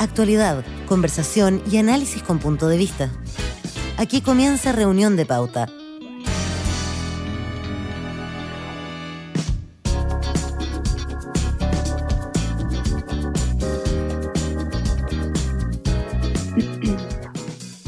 Actualidad, conversación y análisis con punto de vista. Aquí comienza Reunión de Pauta.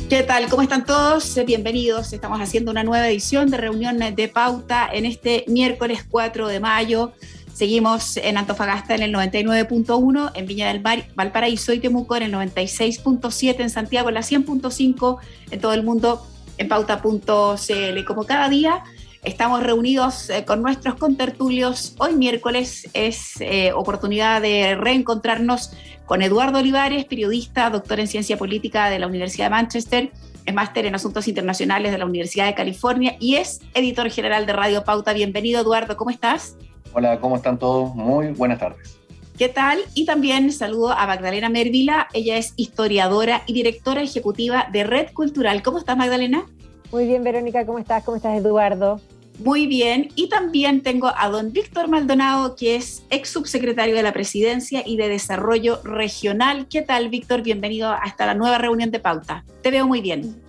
¿Qué tal? ¿Cómo están todos? Bienvenidos. Estamos haciendo una nueva edición de Reunión de Pauta en este miércoles 4 de mayo. Seguimos en Antofagasta en el 99.1, en Viña del Mar, Valparaíso y Temuco en el 96.7, en Santiago en la 100.5, en todo el mundo en pauta.cl. Como cada día estamos reunidos con nuestros contertulios. Hoy miércoles es oportunidad de reencontrarnos con Eduardo Olivares, periodista, doctor en Ciencia Política de la Universidad de Manchester, es máster en Asuntos Internacionales de la Universidad de California y es editor general de Radio Pauta. Bienvenido, Eduardo, ¿cómo estás? Hola, ¿cómo están todos? Muy buenas tardes. ¿Qué tal? Y también saludo a Magdalena Mervila, ella es historiadora y directora ejecutiva de Red Cultural. ¿Cómo estás, Magdalena? Muy bien, Verónica, ¿cómo estás? ¿Cómo estás, Eduardo? Muy bien, y también tengo a don Víctor Maldonado, que es ex subsecretario de la Presidencia y de Desarrollo Regional. ¿Qué tal, Víctor? Bienvenido a esta nueva reunión de Pauta. Te veo muy bien.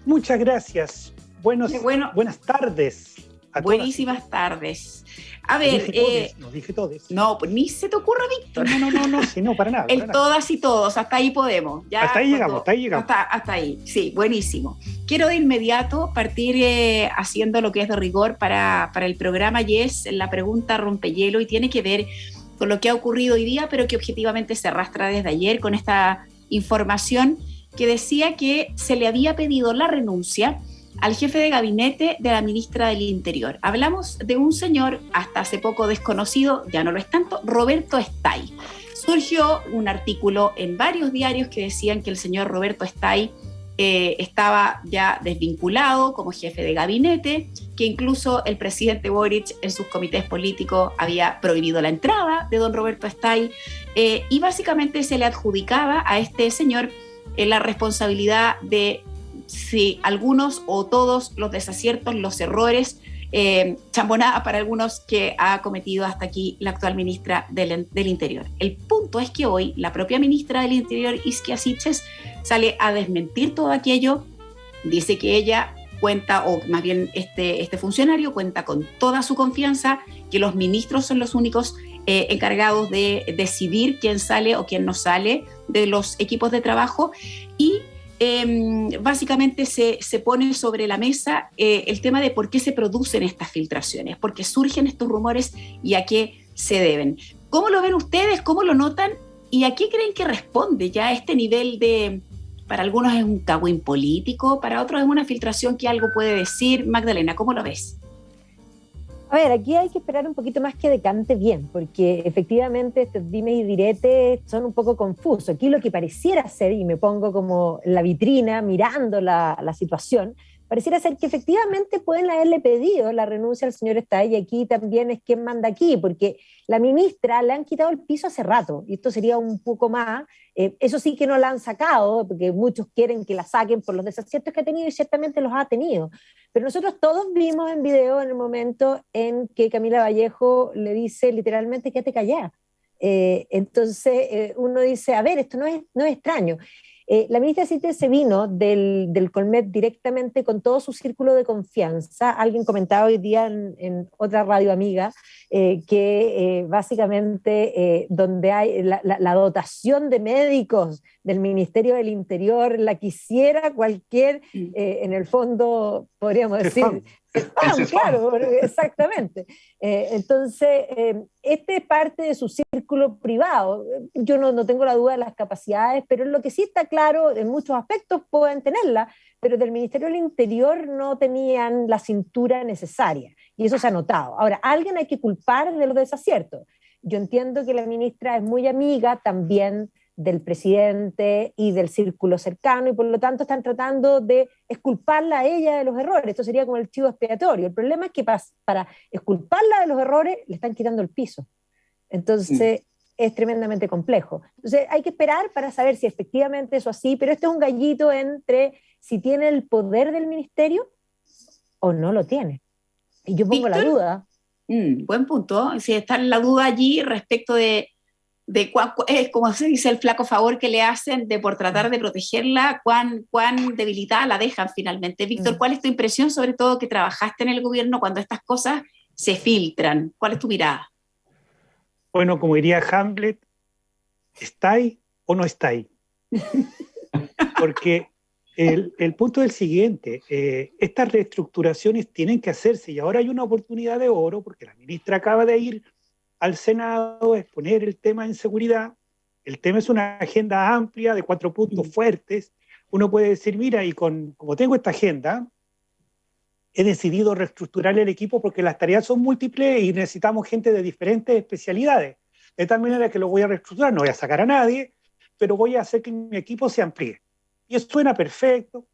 Muchas gracias. Buenas tardes. Buenísimas tardes. A ver, no dije todes. No, pues ni se te ocurra, Víctor. No, para nada. El todas y todos, hasta ahí podemos. Ya hasta ahí llegamos. Hasta ahí, sí, buenísimo. Quiero de inmediato partir haciendo lo que es de rigor para el programa, y es la pregunta rompehielo, y tiene que ver con lo que ha ocurrido hoy día, pero que objetivamente se arrastra desde ayer con esta información que decía que se le había pedido la renuncia al jefe de gabinete de la ministra del Interior. Hablamos de un señor hasta hace poco desconocido, ya no lo es tanto, Roberto Estay. Surgió un artículo en varios diarios que decían que el señor Roberto Estay estaba ya desvinculado como jefe de gabinete, que incluso el presidente Boric en sus comités políticos había prohibido la entrada de don Roberto Estay, y básicamente se le adjudicaba a este señor la responsabilidad de si algunos o todos los desaciertos, los errores, chambonada para algunos que ha cometido hasta aquí la actual ministra del Interior. El punto es que hoy la propia ministra del Interior, Isquia Siches, sale a desmentir todo aquello, dice que ella cuenta, o más bien este funcionario cuenta con toda su confianza, que los ministros son los únicos encargados de decidir quién sale o quién no sale de los equipos de trabajo, y básicamente se pone sobre la mesa el tema de por qué se producen estas filtraciones, por qué surgen estos rumores y a qué se deben. ¿Cómo lo ven ustedes? ¿Cómo lo notan? ¿Y a qué creen que responde ya este nivel de, para algunos es un cagüín político, para otros es una filtración que algo puede decir? Magdalena, ¿cómo lo ves? A ver, aquí hay que esperar un poquito más que decante bien, porque efectivamente estos dimes y diretes son un poco confusos. Aquí lo que pareciera ser, y me pongo como en la vitrina mirando la situación, pareciera ser que efectivamente pueden haberle pedido la renuncia al señor Estay, y aquí también es quien manda aquí, porque la ministra le han quitado el piso hace rato, y esto sería un poco más, eso sí que no la han sacado, porque muchos quieren que la saquen por los desaciertos que ha tenido, y ciertamente los ha tenido. Pero nosotros todos vimos en video en el momento en que Camila Vallejo le dice literalmente quédate callada. Entonces uno dice, a ver, esto no es extraño. La ministra Siches se vino del Colmet directamente con todo su círculo de confianza. Alguien comentaba hoy día en otra radio amiga que básicamente donde hay la dotación de médicos del Ministerio del Interior la quisiera cualquier, en el fondo podríamos decir, claro, exactamente. Entonces, este es parte de su círculo privado. Yo no tengo la duda de las capacidades, pero lo que sí está claro, en muchos aspectos pueden tenerla, pero del Ministerio del Interior no tenían la cintura necesaria, y eso se ha notado. Ahora, alguien hay que culpar de los desaciertos. Yo entiendo que la ministra es muy amiga también del presidente y del círculo cercano, y por lo tanto están tratando de exculparla a ella de los errores. Esto sería como el chivo expiatorio. El problema es que para exculparla de los errores le están quitando el piso. Entonces es tremendamente complejo. Entonces hay que esperar para saber si efectivamente eso así, pero este es un gallito entre si tiene el poder del ministerio o no lo tiene. Y yo pongo la duda. Buen punto. Si está la duda allí respecto de como se dice, el flaco favor que le hacen de por tratar de protegerla, cuán debilitada la dejan finalmente. Víctor, ¿cuál es tu impresión, sobre todo que trabajaste en el gobierno cuando estas cosas se filtran? ¿Cuál es tu mirada? Bueno, como diría Hamlet, ¿está ahí o no está ahí? Porque el punto es el siguiente, estas reestructuraciones tienen que hacerse y ahora hay una oportunidad de oro porque la ministra acaba de ir al Senado a exponer el tema en seguridad. El tema es una agenda amplia de 4 puntos fuertes. Uno puede decir, mira, y como tengo esta agenda, he decidido reestructurar el equipo porque las tareas son múltiples y necesitamos gente de diferentes especialidades. De tal manera que lo voy a reestructurar, no voy a sacar a nadie, pero voy a hacer que mi equipo se amplíe. Y eso suena perfecto.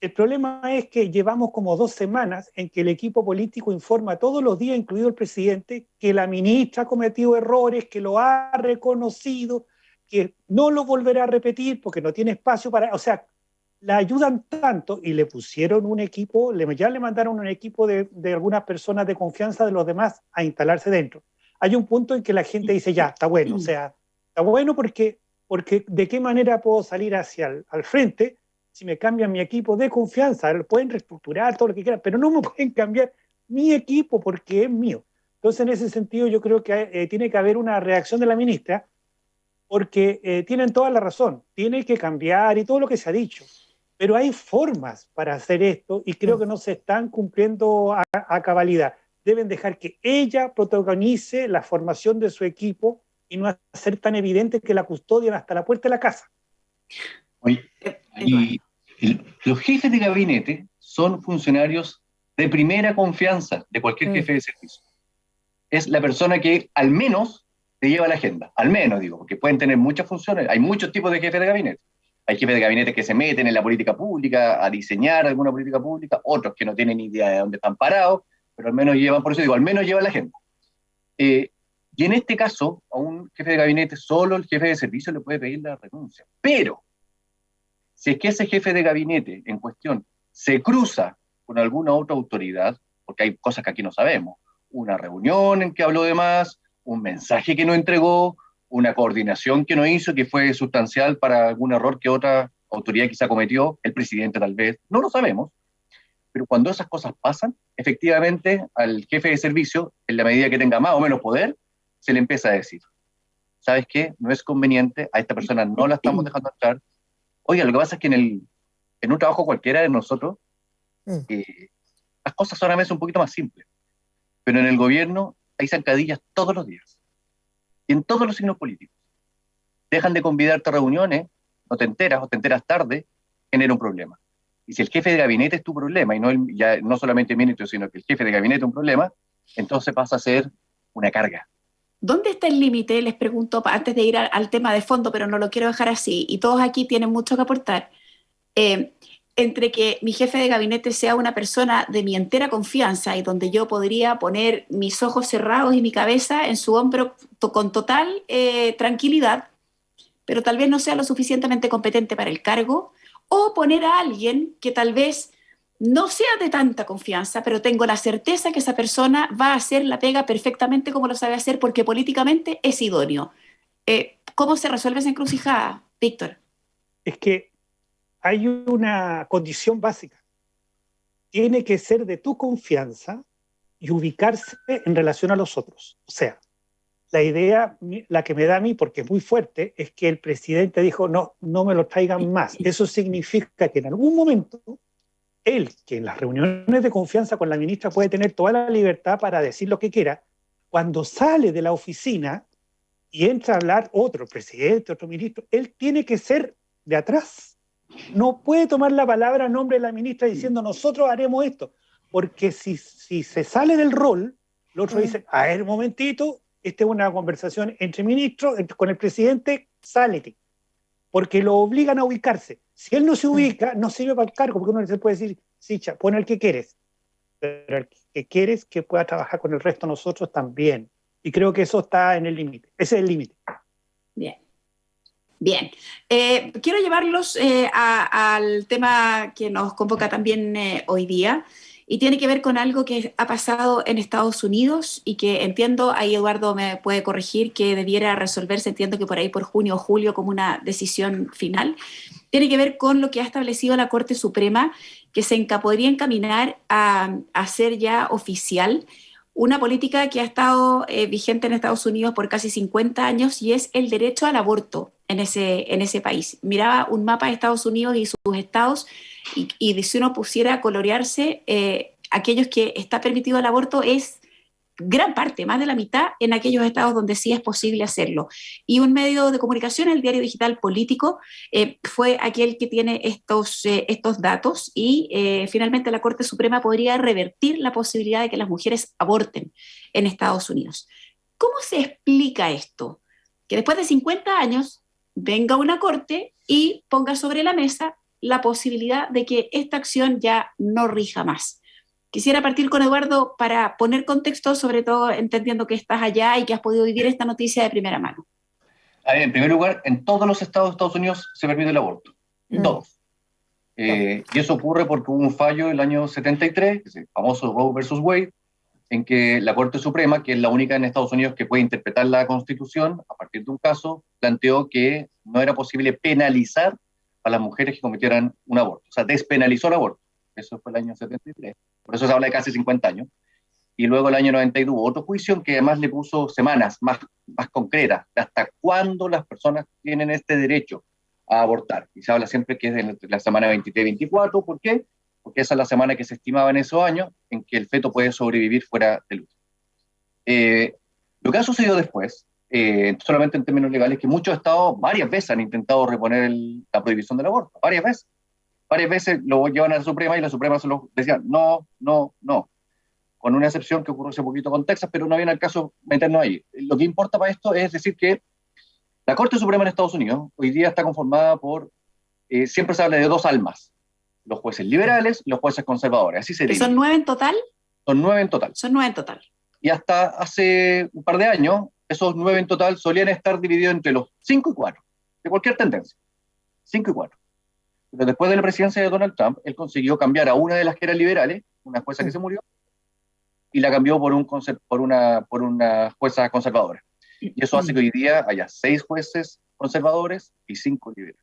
El problema es que llevamos como 2 semanas en que el equipo político informa todos los días, incluido el presidente, que la ministra ha cometido errores, que lo ha reconocido, que no lo volverá a repetir porque no tiene espacio para... O sea, la ayudan tanto y le pusieron un equipo, ya le mandaron un equipo de algunas personas de confianza de los demás a instalarse dentro. Hay un punto en que la gente dice, ya, está bueno. O sea, está bueno porque ¿de qué manera puedo salir hacia al frente si me cambian mi equipo de confianza? Pueden reestructurar todo lo que quieran, pero no me pueden cambiar mi equipo porque es mío. Entonces, en ese sentido, yo creo que tiene que haber una reacción de la ministra porque tienen toda la razón. Tiene que cambiar y todo lo que se ha dicho. Pero hay formas para hacer esto y creo que no se están cumpliendo a cabalidad. Deben dejar que ella protagonice la formación de su equipo y no hacer tan evidente que la custodian hasta la puerta de la casa. Oye, y los jefes de gabinete son funcionarios de primera confianza de cualquier jefe de servicio. Es la persona que al menos te lleva la agenda, al menos digo, porque pueden tener muchas funciones, hay muchos tipos de jefes de gabinete. Hay jefes de gabinete que se meten en la política pública, a diseñar alguna política pública, otros que no tienen ni idea de dónde están parados, pero al menos llevan, por eso digo, al menos llevan la agenda. Y en este caso, a un jefe de gabinete, solo el jefe de servicio le puede pedir la renuncia. Pero, si es que ese jefe de gabinete en cuestión se cruza con alguna otra autoridad, porque hay cosas que aquí no sabemos, una reunión en que habló de más, un mensaje que no entregó, una coordinación que no hizo, que fue sustancial para algún error que otra autoridad quizá cometió, el presidente tal vez, no lo sabemos, pero cuando esas cosas pasan, efectivamente al jefe de servicio, en la medida que tenga más o menos poder, se le empieza a decir, ¿sabes qué? No es conveniente, a esta persona no la estamos dejando entrar. Oiga, lo que pasa es que en un trabajo cualquiera de nosotros, las cosas son a veces un poquito más simples, pero en el gobierno hay zancadillas todos los días, y en todos los signos políticos. Dejan de convidarte a reuniones, no te enteras o te enteras tarde, genera un problema. Y si el jefe de gabinete es tu problema, y ya no solamente el ministro, sino que el jefe de gabinete es un problema, entonces pasa a ser una carga. ¿Dónde está el límite? Les pregunto, antes de ir al tema de fondo, pero no lo quiero dejar así, y todos aquí tienen mucho que aportar, entre que mi jefe de gabinete sea una persona de mi entera confianza y donde yo podría poner mis ojos cerrados y mi cabeza en su hombro con total tranquilidad, pero tal vez no sea lo suficientemente competente para el cargo, o poner a alguien que tal vez no sea de tanta confianza, pero tengo la certeza que esa persona va a hacer la pega perfectamente como lo sabe hacer porque políticamente es idóneo. ¿Cómo se resuelve esa encrucijada, Víctor? Es que hay una condición básica. Tiene que ser de tu confianza y ubicarse en relación a los otros. O sea, la idea, la que me da a mí, porque es muy fuerte, es que el presidente dijo, no me lo traigan más. Eso significa que en algún momento él, que en las reuniones de confianza con la ministra puede tener toda la libertad para decir lo que quiera, cuando sale de la oficina y entra a hablar otro presidente, otro ministro, él tiene que ser de atrás. No puede tomar la palabra a nombre de la ministra diciendo nosotros haremos esto, porque si se sale del rol, los otros dicen, a ver, un momentito, esta es una conversación entre ministros, con el presidente, sálete, porque lo obligan a ubicarse. Si él no se ubica, no sirve para el cargo, porque uno se puede decir, sí, pon al que quieres, pero el que quieres que pueda trabajar con el resto de nosotros también. Y creo que eso está en el límite, ese es el límite. Bien. Quiero llevarlos al tema que nos convoca también hoy día, y tiene que ver con algo que ha pasado en Estados Unidos y que entiendo, ahí Eduardo me puede corregir, que debiera resolverse, entiendo que por ahí por junio o julio como una decisión final. Tiene que ver con lo que ha establecido la Corte Suprema, que podría encaminar a hacer ya oficial una política que ha estado vigente en Estados Unidos por casi 50 años y es el derecho al aborto en ese país. Miraba un mapa de Estados Unidos y sus estados y si uno pusiera a colorearse aquellos que está permitido el aborto es gran parte, más de la mitad, en aquellos estados donde sí es posible hacerlo. Y un medio de comunicación, el diario digital Político, fue aquel que tiene estos datos y finalmente la Corte Suprema podría revertir la posibilidad de que las mujeres aborten en Estados Unidos. ¿Cómo se explica esto? Que después de 50 años venga una corte y ponga sobre la mesa la posibilidad de que esta acción ya no rija más. Quisiera partir con Eduardo para poner contexto, sobre todo entendiendo que estás allá y que has podido vivir esta noticia de primera mano. A ver, en primer lugar, en todos los estados de Estados Unidos se permite el aborto. En todos. Y eso ocurre porque hubo un fallo el año 73, el famoso Roe versus Wade, en que la Corte Suprema, que es la única en Estados Unidos que puede interpretar la Constitución, a partir de un caso, planteó que no era posible penalizar a las mujeres que cometieran un aborto. O sea, despenalizó el aborto. Eso fue el año 73. Por eso se habla de casi 50 años. Y luego el año 92 hubo otro juicio que además le puso semanas más concretas, de hasta cuándo las personas tienen este derecho a abortar. Y se habla siempre que es de la semana 23-24. ¿Por qué? Porque esa es la semana que se estimaba en esos años en que el feto puede sobrevivir fuera del útero. Lo que ha sucedido después, solamente en términos legales, que muchos estados varias veces han intentado reponer la prohibición del aborto, varias veces. Varias veces lo llevan a la Suprema y la Suprema se lo decía no, con una excepción que ocurrió hace poquito con Texas, pero no viene al caso meternos ahí. Lo que importa para esto es decir que la Corte Suprema en Estados Unidos hoy día está conformada por, siempre se habla de dos almas, los jueces liberales y los jueces conservadores, así se dice. ¿Son 9 en total? Son 9 en total. Son 9 en total. Y hasta hace un par de años, esos 9 en total solían estar divididos entre los 5 y 4, de cualquier tendencia, 5 y 4. Pero después de la presidencia de Donald Trump, él consiguió cambiar a una de las que eran liberales, una jueza que se murió, y la cambió por una jueza conservadora. Y eso hace que hoy día haya 6 jueces conservadores y 5 liberales.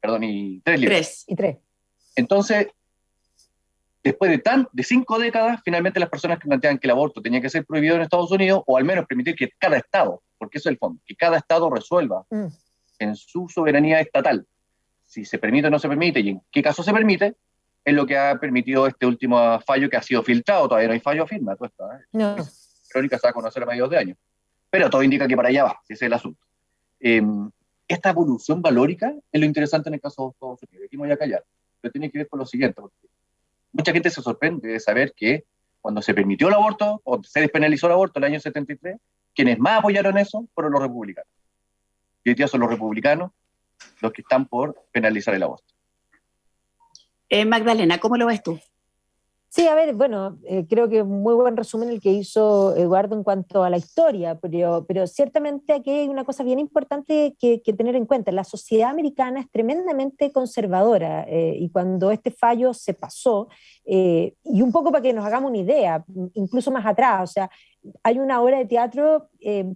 Perdón, y 3 liberales. 3. Entonces, después de 5 décadas, finalmente las personas que planteaban que el aborto tenía que ser prohibido en Estados Unidos, o al menos permitir que cada estado, porque eso es el fondo, que cada estado resuelva en su soberanía estatal si se permite o no se permite y en qué caso se permite, es lo que ha permitido este último fallo que ha sido filtrado. Todavía no hay fallo firme, todo esto, ¿eh? No. Crónica se va a conocer a mediados de año. Pero todo indica que para allá va, ese es el asunto. Esta evolución valórica es lo interesante en el caso de Estados Unidos. Aquí me voy a callar, pero tiene que ver con lo siguiente. Porque mucha gente se sorprende de saber que cuando se permitió el aborto, o se despenalizó el aborto en el año 73, quienes más apoyaron eso fueron los republicanos. Y hoy día son los republicanos los que están por penalizar el aborto. Magdalena, ¿cómo lo ves tú? Sí, a ver, bueno, creo que muy buen resumen el que hizo Eduardo en cuanto a la historia, pero ciertamente aquí hay una cosa bien importante que tener en cuenta. La sociedad americana es tremendamente conservadora y cuando este fallo se pasó, y un poco para que nos hagamos una idea, incluso más atrás, o sea, hay una obra de teatro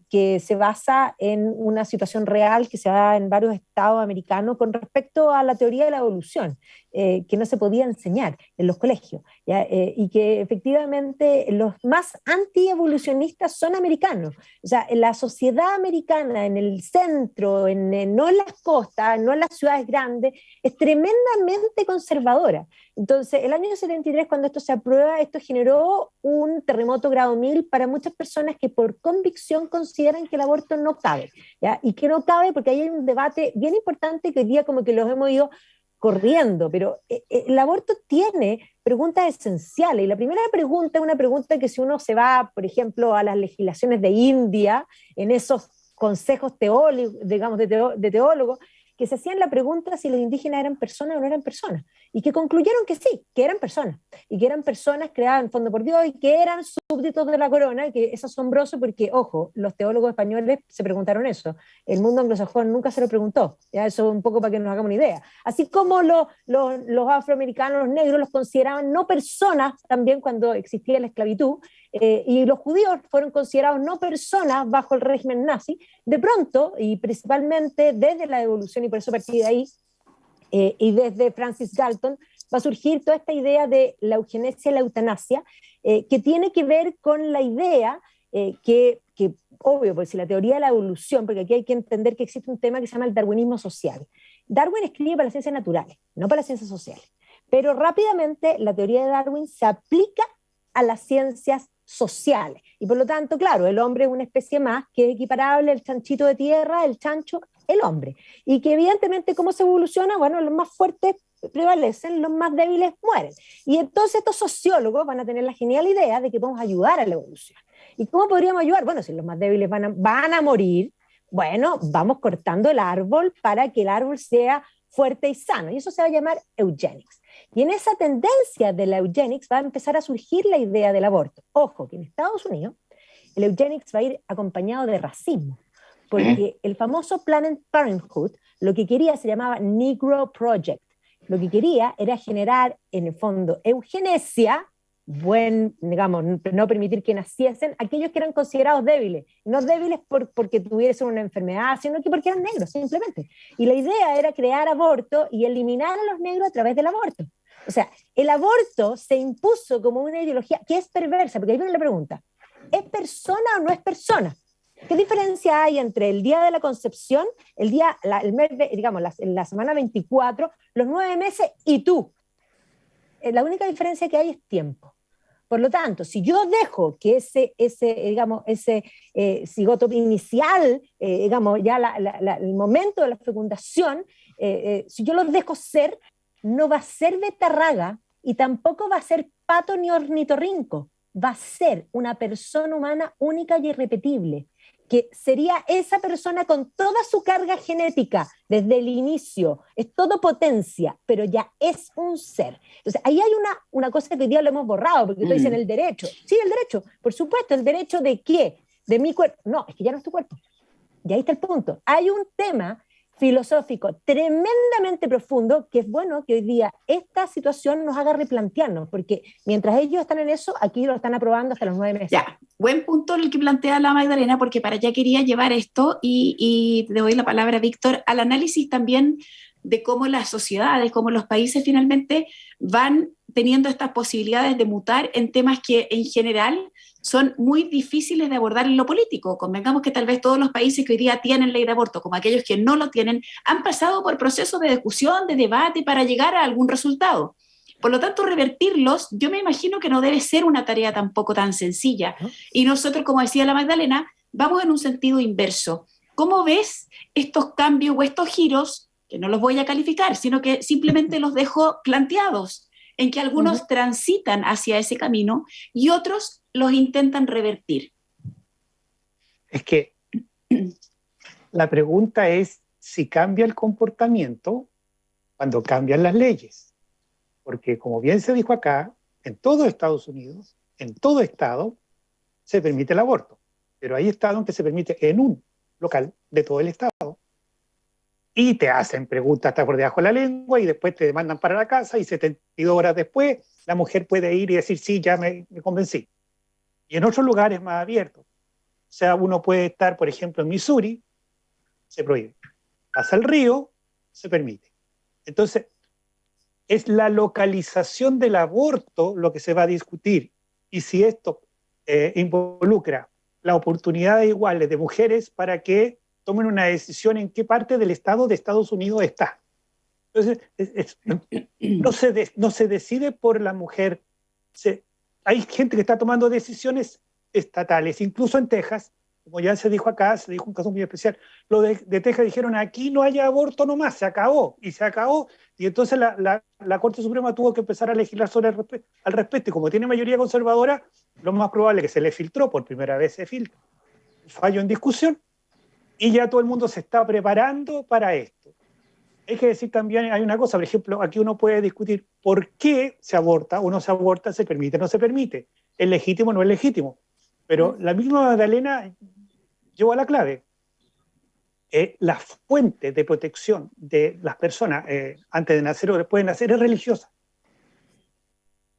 que se basa en una situación real que se da en varios estados americanos con respecto a la teoría de la evolución, que no se podía enseñar en los colegios, ¿ya? Y que efectivamente los más anti-evolucionistas son americanos. O sea, en la sociedad americana, en el centro, no en las costas, no en las ciudades grandes, es tremendamente conservadora. Entonces, el año 73, cuando esto se aprueba, esto generó un terremoto grado 1000 para muchas personas que por convicción consideran que el aborto no cabe, ¿ya? Y que no cabe porque ahí hay un debate bien importante que hoy día como que los hemos ido corriendo, pero el aborto tiene preguntas esenciales, y la primera pregunta es una pregunta que si uno se va, por ejemplo, a las legislaciones de India, en esos consejos teólogos, digamos, de teólogos, que se hacían la pregunta si los indígenas eran personas o no eran personas, y que concluyeron que sí, que eran personas, y que eran personas creadas en fondo por Dios, y que eran súbditos de la corona, y que es asombroso porque, ojo, los teólogos españoles se preguntaron eso, el mundo anglosajón nunca se lo preguntó, ya eso un poco para que nos hagamos una idea. Así como los afroamericanos, los negros, los consideraban no personas también cuando existía la esclavitud, y los judíos fueron considerados no personas bajo el régimen nazi, de pronto, y principalmente desde la evolución, y por eso partí de ahí, y desde Francis Galton, va a surgir toda esta idea de la eugenesia y la eutanasia, que tiene que ver con la idea que obvio, pues si la teoría de la evolución, porque aquí hay que entender que existe un tema que se llama el darwinismo social. Darwin escribe para las ciencias naturales, no para las ciencias sociales, pero rápidamente la teoría de Darwin se aplica a las ciencias sociales, y por lo tanto, claro, el hombre es una especie más que es equiparable al chanchito de tierra, el chancho, el hombre, y que evidentemente cómo se evoluciona, bueno, los más fuertes prevalecen, los más débiles mueren, y entonces estos sociólogos van a tener la genial idea de que podemos ayudar a la evolución. ¿Y cómo podríamos ayudar? Bueno, si los más débiles van a morir, bueno, vamos cortando el árbol para que el árbol sea fuerte y sano, y eso se va a llamar eugenics. Y en esa tendencia de la eugenics va a empezar a surgir la idea del aborto. Ojo, que en Estados Unidos el eugenics va a ir acompañado de racismo, porque el famoso Planned Parenthood lo que quería se llamaba Negro Project. Lo que quería era generar, en el fondo, eugenesia, digamos, no permitir que naciesen aquellos que eran considerados débiles, no débiles porque tuviesen una enfermedad, sino que porque eran negros, simplemente. Y la idea era crear aborto y eliminar a los negros a través del aborto. O sea, el aborto se impuso como una ideología que es perversa, porque ahí viene la pregunta, ¿es persona o no es persona? ¿Qué diferencia hay entre el día de la concepción, el mes, digamos, la semana 24, los 9 meses y tú? La única diferencia que hay es tiempo. Por lo tanto, si yo dejo que ese cigoto inicial, digamos, ya el momento de la fecundación, si yo lo dejo ser, no va a ser betarraga y tampoco va a ser pato ni ornitorrinco, va a ser una persona humana única y irrepetible, que sería esa persona con toda su carga genética desde el inicio, es todo potencia, pero ya es un ser. Entonces, ahí hay una cosa que hoy día lo hemos borrado, porque tú dices el derecho. Sí, el derecho, por supuesto, ¿el derecho de qué? De mi cuerpo. No, es que ya no es tu cuerpo. Y ahí está el punto. Hay un tema filosófico tremendamente profundo, que es bueno que hoy día esta situación nos haga replantearnos, porque mientras ellos están en eso, aquí lo están aprobando hasta los 9 meses. Ya, buen punto el que plantea la Magdalena, porque para allá quería llevar esto, y le doy la palabra a Víctor, al análisis también de cómo las sociedades, cómo los países finalmente van teniendo estas posibilidades de mutar en temas que en general son muy difíciles de abordar en lo político. Convengamos que tal vez todos los países que hoy día tienen ley de aborto, como aquellos que no lo tienen, han pasado por procesos de discusión, de debate para llegar a algún resultado. Por lo tanto, revertirlos, yo me imagino que no debe ser una tarea tampoco tan sencilla. Y nosotros, como decía la Magdalena, vamos en un sentido inverso. ¿Cómo ves estos cambios o estos giros, que no los voy a calificar, sino que simplemente los dejo planteados, en que algunos transitan hacia ese camino y otros los intentan revertir? Es que la pregunta es si cambia el comportamiento cuando cambian las leyes. Porque como bien se dijo acá, en todo Estados Unidos, en todo estado, se permite el aborto. Pero hay estados en que se permite en un local de todo el estado. Y te hacen preguntas hasta por debajo de la lengua y después te demandan para la casa y 72 horas después la mujer puede ir y decir, sí, ya me convencí. Y en otros lugares más abiertos. O sea, uno puede estar, por ejemplo, en Missouri, se prohíbe. Pasa el río, se permite. Entonces, es la localización del aborto lo que se va a discutir. Y si esto involucra la oportunidad iguales de mujeres para que tomen una decisión en qué parte del estado de Estados Unidos está. Entonces, no se decide por la mujer. Hay gente que está tomando decisiones estatales, incluso en Texas, como ya se dijo acá, se dijo un caso muy especial, lo de Texas dijeron, aquí no haya aborto nomás, se acabó, y entonces la Corte Suprema tuvo que empezar a legislar al respecto, y como tiene mayoría conservadora, lo más probable es que se le filtró, por primera vez se filtra, fallo en discusión, y ya todo el mundo se está preparando para esto. hay que decir también, hay una cosa, por ejemplo, aquí uno puede discutir por qué se aborta, uno se aborta, se permite, no se permite, es legítimo o no es legítimo. Pero la misma Magdalena llevó a la clave. La fuente de protección de las personas antes de nacer o después de nacer es religiosa.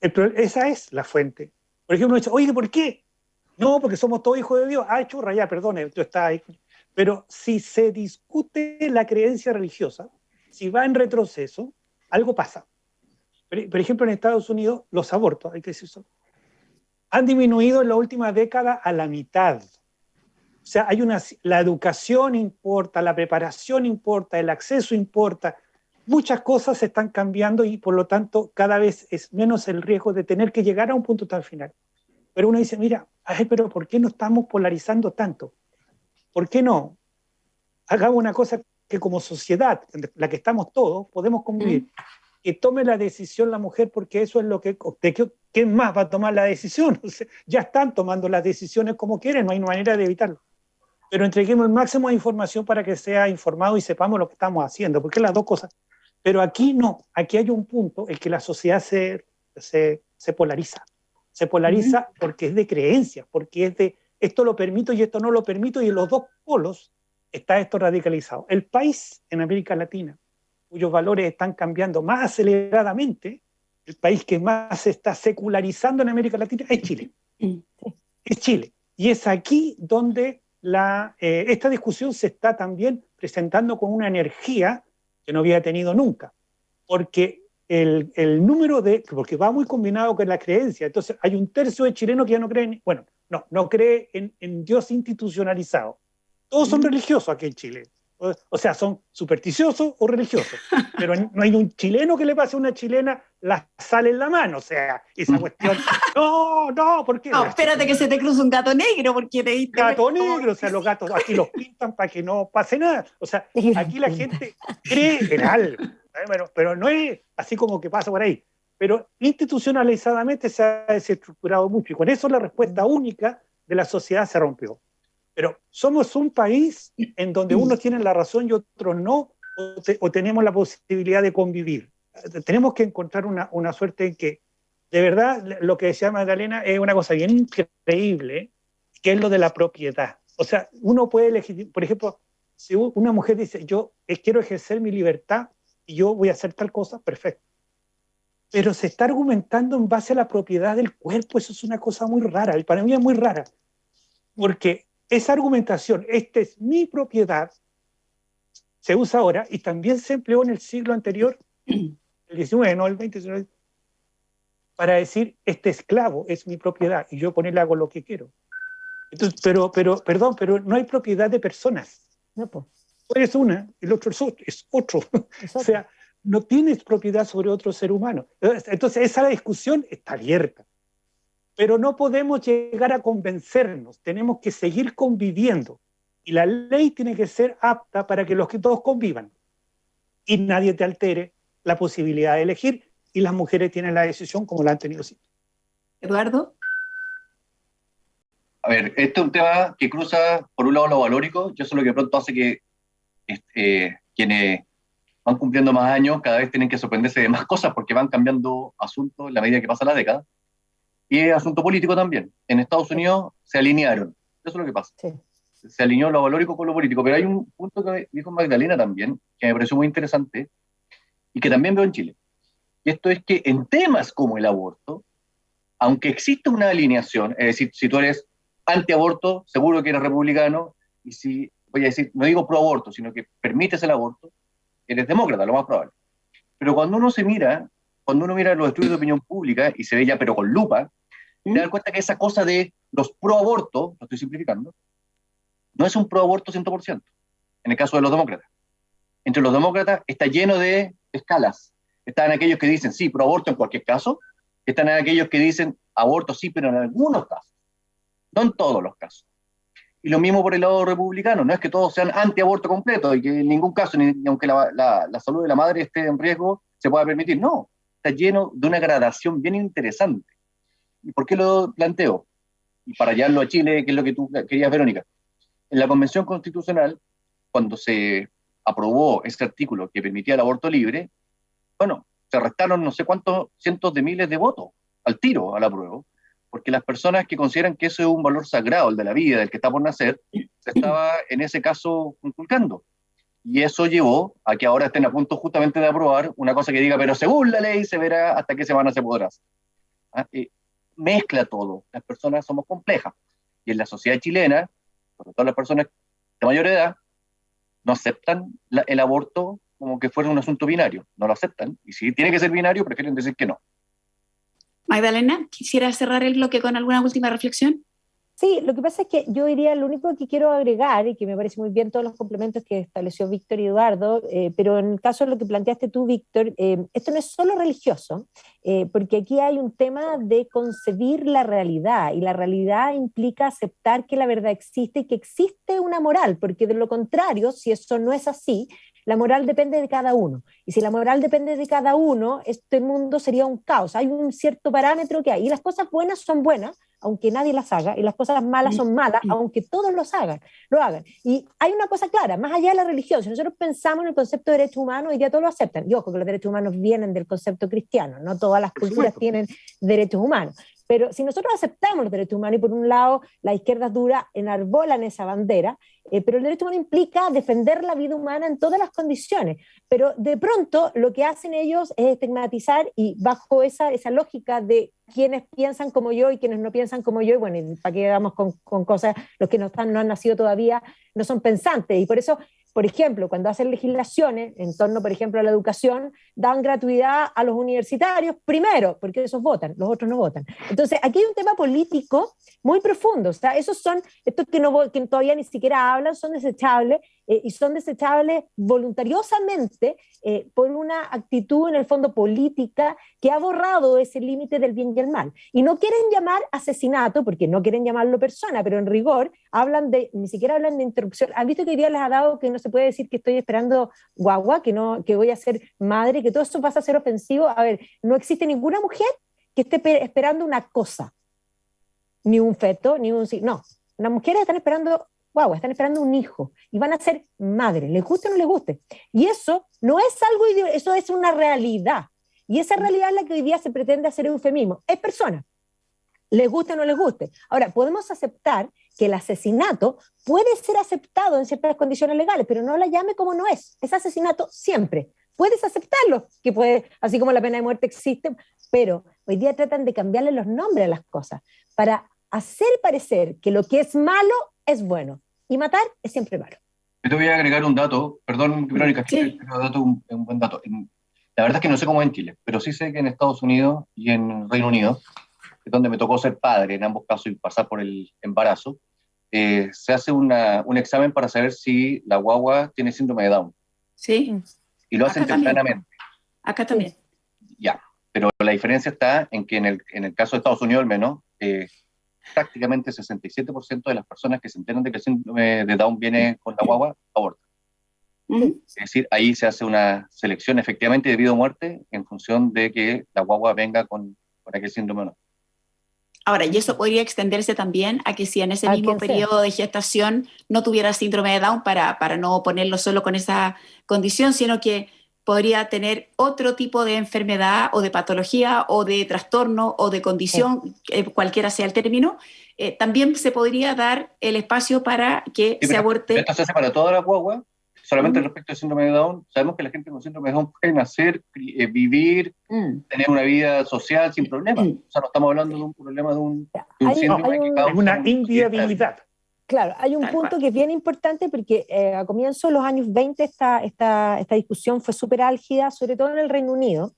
Esa es la fuente. Por ejemplo, uno dice, oye, ¿por qué? No, porque somos todos hijos de Dios. Ah, churra, ya, perdone, tú estás ahí. Pero si se discute la creencia religiosa, si va en retroceso, algo pasa. Por ejemplo, en Estados Unidos, los abortos, hay que decir eso, han disminuido en la última década a la mitad. O sea, la educación importa, la preparación importa, el acceso importa. Muchas cosas se están cambiando y por lo tanto cada vez es menos el riesgo de tener que llegar a un punto tan final. Pero uno dice, mira, pero ¿por qué no estamos polarizando tanto? ¿Por qué no? Hagamos una cosa que como sociedad, en la que estamos todos, podemos convivir. Que tome la decisión la mujer, porque eso es lo que... ¿Quién más va a tomar la decisión? O sea, ya están tomando las decisiones como quieren, no hay manera de evitarlo. Pero entreguemos el máximo de información para que sea informado y sepamos lo que estamos haciendo, porque las dos cosas. Pero aquí no, aquí hay un punto en que la sociedad se polariza. Se polariza porque es de creencias, porque es de esto lo permito y esto no lo permito, y en los dos polos está esto radicalizado. El país en América Latina cuyos valores están cambiando más aceleradamente, el país que más se está secularizando en América Latina es Chile. Es Chile. Y es aquí donde esta discusión se está también presentando con una energía que no había tenido nunca. Porque el número porque va muy combinado con la creencia. Entonces hay un tercio de chilenos que ya no creen, no cree en Dios institucionalizado. Todos son religiosos aquí en Chile. O sea, son supersticiosos o religiosos. Pero no hay un chileno que le pase a una chilena la sal en la mano. O sea, esa cuestión. No, ¿por qué? No, espérate que se te cruza un gato negro, porque te diste. Gato negro, o sea, los gatos aquí los pintan para que no pase nada. O sea, aquí la gente cree en algo. Pero no es así como que pasa por ahí. Pero institucionalizadamente se ha desestructurado mucho. Y con eso la respuesta única de la sociedad se rompió. Pero somos un país en donde unos tienen la razón y otros no, o tenemos la posibilidad de convivir. Tenemos que encontrar una suerte en que, de verdad, lo que decía Magdalena es una cosa bien increíble, que es lo de la propiedad. O sea, uno puede elegir, por ejemplo, si una mujer dice, yo quiero ejercer mi libertad y yo voy a hacer tal cosa, perfecto. Pero se está argumentando en base a la propiedad del cuerpo, eso es una cosa muy rara, para mí es muy rara, porque esa argumentación, esta es mi propiedad, se usa ahora y también se empleó en el siglo anterior, el 19, no el 20, para decir, este esclavo es mi propiedad y yo con él hago lo que quiero. Entonces, pero no hay propiedad de personas. No, pues. Tú eres una, el otro es otro. O sea, no tienes propiedad sobre otro ser humano. Entonces, esa discusión está abierta. Pero no podemos llegar a convencernos, tenemos que seguir conviviendo. Y la ley tiene que ser apta para que los que todos convivan. Y nadie te altere la posibilidad de elegir, y las mujeres tienen la decisión como la han tenido siempre. Eduardo. A ver, este es un tema que cruza, por un lado, lo valórico, y eso es lo que de pronto hace que quienes van cumpliendo más años cada vez tienen que sorprenderse de más cosas, porque van cambiando asuntos en la medida que pasa la década. Y es asunto político también. En Estados Unidos se alinearon. Eso es lo que pasa. Sí. Se alineó lo valórico con lo político. Pero hay un punto que dijo Magdalena también, que me pareció muy interesante, y que también veo en Chile. Y esto es que en temas como el aborto, aunque existe una alineación, es decir, si tú eres antiaborto, seguro que eres republicano, y si, voy a decir, no digo pro aborto, sino que permites el aborto, eres demócrata, lo más probable. Pero cuando uno mira los estudios de opinión pública y se ve ya pero con lupa, te das cuenta que esa cosa de los pro-aborto, lo estoy simplificando, no es un pro-aborto 100%, en el caso de los demócratas. Entre los demócratas está lleno de escalas. Están aquellos que dicen sí, pro-aborto en cualquier caso, están aquellos que dicen aborto sí, pero en algunos casos, no en todos los casos. Y lo mismo por el lado republicano, no es que todos sean anti-aborto completo y que en ningún caso, ni aunque la salud de la madre esté en riesgo, se pueda permitir. No, está lleno de una gradación bien interesante. ¿Y por qué lo planteo? Y para llevarlo a Chile, que es lo que tú querías, Verónica. En la Convención Constitucional, cuando se aprobó ese artículo que permitía el aborto libre, bueno, se restaron no sé cuántos cientos de miles de votos al tiro al apruebo, porque las personas que consideran que eso es un valor sagrado, el de la vida, del que está por nacer, se estaba en ese caso inculcando. Y eso llevó a que ahora estén a punto justamente de aprobar una cosa que diga, pero según la ley se verá hasta qué semana se podrá hacer. Mezcla todo, las personas somos complejas. Y en la sociedad chilena, sobre todo las personas de mayor edad, no aceptan el aborto como que fuera un asunto binario, no lo aceptan. Y si tiene que ser binario, prefieren decir que no. Magdalena, ¿quisiera cerrar el bloque con alguna última reflexión? Sí, lo que pasa es que yo diría, lo único que quiero agregar, y que me parece muy bien todos los complementos que estableció Víctor y Eduardo, pero en el caso de lo que planteaste tú, Víctor, esto no es solo religioso, porque aquí hay un tema de concebir la realidad, y la realidad implica aceptar que la verdad existe y que existe una moral, porque de lo contrario, si eso no es así, la moral depende de cada uno. Y si la moral depende de cada uno, este mundo sería un caos. Hay un cierto parámetro que hay. Y las cosas buenas son buenas, aunque nadie las haga, y las cosas malas son malas, aunque todos lo hagan. Y hay una cosa clara, más allá de la religión, si nosotros pensamos en el concepto de derechos humanos, hoy día todos lo aceptan. Y ojo, que los derechos humanos vienen del concepto cristiano, no todas las culturas tienen derechos humanos. Pero si nosotros aceptamos los derechos humanos, y por un lado las izquierdas duras enarbolan esa bandera, pero el derecho humano implica defender la vida humana en todas las condiciones. Pero de pronto lo que hacen ellos es estigmatizar, y bajo esa lógica de quienes piensan como yo y quienes no piensan como yo, y bueno, y para qué vamos con cosas, los que no han nacido todavía no son pensantes, y por eso, por ejemplo, cuando hacen legislaciones en torno, por ejemplo, a la educación, dan gratuidad a los universitarios primero, porque esos votan, los otros no votan. Entonces, aquí hay un tema político muy profundo. O sea, estos que todavía ni siquiera hablan, son desechables, y son desechables voluntariosamente por una actitud en el fondo política que ha borrado ese límite del bien y el mal. Y no quieren llamar asesinato, porque no quieren llamarlo persona, pero en rigor ni siquiera hablan de interrupción. ¿Han visto que hoy día les ha dado que no se puede decir que estoy esperando guagua, que voy a ser madre, que todo eso pasa a ser ofensivo? A ver, no existe ninguna mujer que esté esperando una cosa, ni un feto, ni un... No, las mujeres están esperando guagua, están esperando un hijo, y van a ser madres, les guste o no les guste. Y eso no es algo, eso es una realidad. Y esa realidad es la que hoy día se pretende hacer eufemismo. Es persona, les guste o no les guste. Ahora, podemos aceptar que el asesinato puede ser aceptado en ciertas condiciones legales, pero no la llame como no es. Es asesinato siempre. Puedes aceptarlo, que puede, así como la pena de muerte existe, pero hoy día tratan de cambiarle los nombres a las cosas para hacer parecer que lo que es malo es bueno, y matar es siempre malo. Yo te voy a agregar un dato, perdón, Verónica, Sí. pero dato un buen dato. La verdad es que no sé cómo es en Chile, pero sí sé que en Estados Unidos y en Reino Unido, que es donde me tocó ser padre en ambos casos y pasar por el embarazo, se hace un examen para saber si la guagua tiene síndrome de Down. Sí. Y lo hacen Acá también. tempranamente. Acá también. Ya, pero la diferencia está en que en el caso de Estados Unidos al menos, prácticamente 67% de las personas que se enteran de que el síndrome de Down viene con la guagua, abortan. Es decir, ahí se hace una selección efectivamente de vida o muerte en función de que la guagua venga con aquel síndrome o no. Ahora, y eso podría extenderse también a que si en ese mismo periodo de gestación no tuviera síndrome de Down, para no ponerlo solo con esa condición, sino que podría tener otro tipo de enfermedad o de patología o de trastorno o de condición, cualquiera sea el término, también se podría dar el espacio para que se aborte. Esto se hace para todas las guaguas. Solamente respecto al síndrome de Down, sabemos que la gente con síndrome de Down puede nacer, vivir, tener una vida social sin problemas. O sea, no estamos hablando de un problema de un síndrome que causa una inviabilidad. Claro, hay un punto que es bien importante, porque a comienzos de los años 20 esta discusión fue súper álgida, sobre todo en el Reino Unido,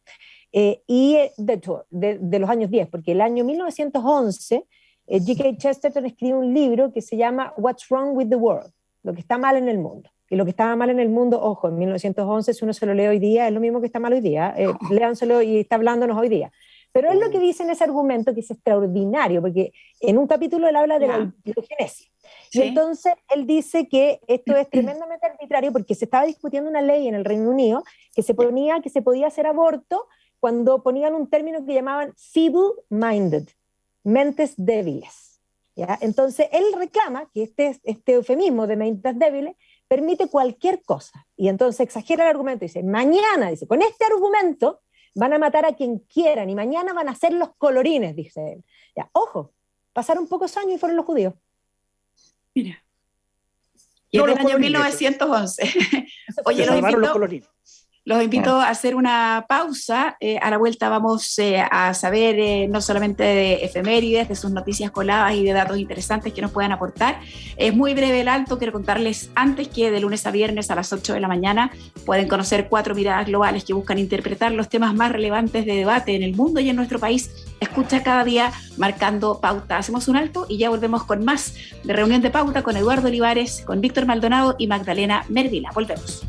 y de hecho, de los años 10, porque el año 1911 G.K. Chesterton escribe un libro que se llama What's Wrong with the World, lo que está mal en el mundo. Y lo que estaba mal en el mundo, ojo, en 1911, si uno se lo lee hoy día, es lo mismo que está mal hoy día, léanselo y está hablándonos hoy día. Pero es lo que dice en ese argumento, que es extraordinario, porque en un capítulo él habla de la eugenesia. ¿Sí? Y entonces él dice que esto es tremendamente arbitrario, porque se estaba discutiendo una ley en el Reino Unido que se ponía que se podía hacer aborto cuando ponían un término que llamaban feeble-minded, mentes débiles. ¿Ya? Entonces él reclama que este eufemismo de mentes débiles permite cualquier cosa. Y entonces exagera el argumento y dice, mañana, dice, con este argumento van a matar a quien quieran y mañana van a ser los colorines, dice él. Ya, ojo, pasaron pocos años y fueron los judíos. Mira. Y es del año 1911. Oye, los invito a hacer una pausa. A la vuelta vamos a saber no solamente de efemérides, de sus noticias coladas y de datos interesantes que nos puedan aportar. Es muy breve el alto. Quiero contarles antes que de lunes a viernes a las 8 de la mañana pueden conocer 4 miradas globales que buscan interpretar los temas más relevantes de debate en el mundo y en nuestro país. Escucha cada día marcando pauta. Hacemos un alto y ya volvemos con más de Reunión de Pauta con Eduardo Olivares, con Víctor Maldonado y Magdalena Merdila. Volvemos.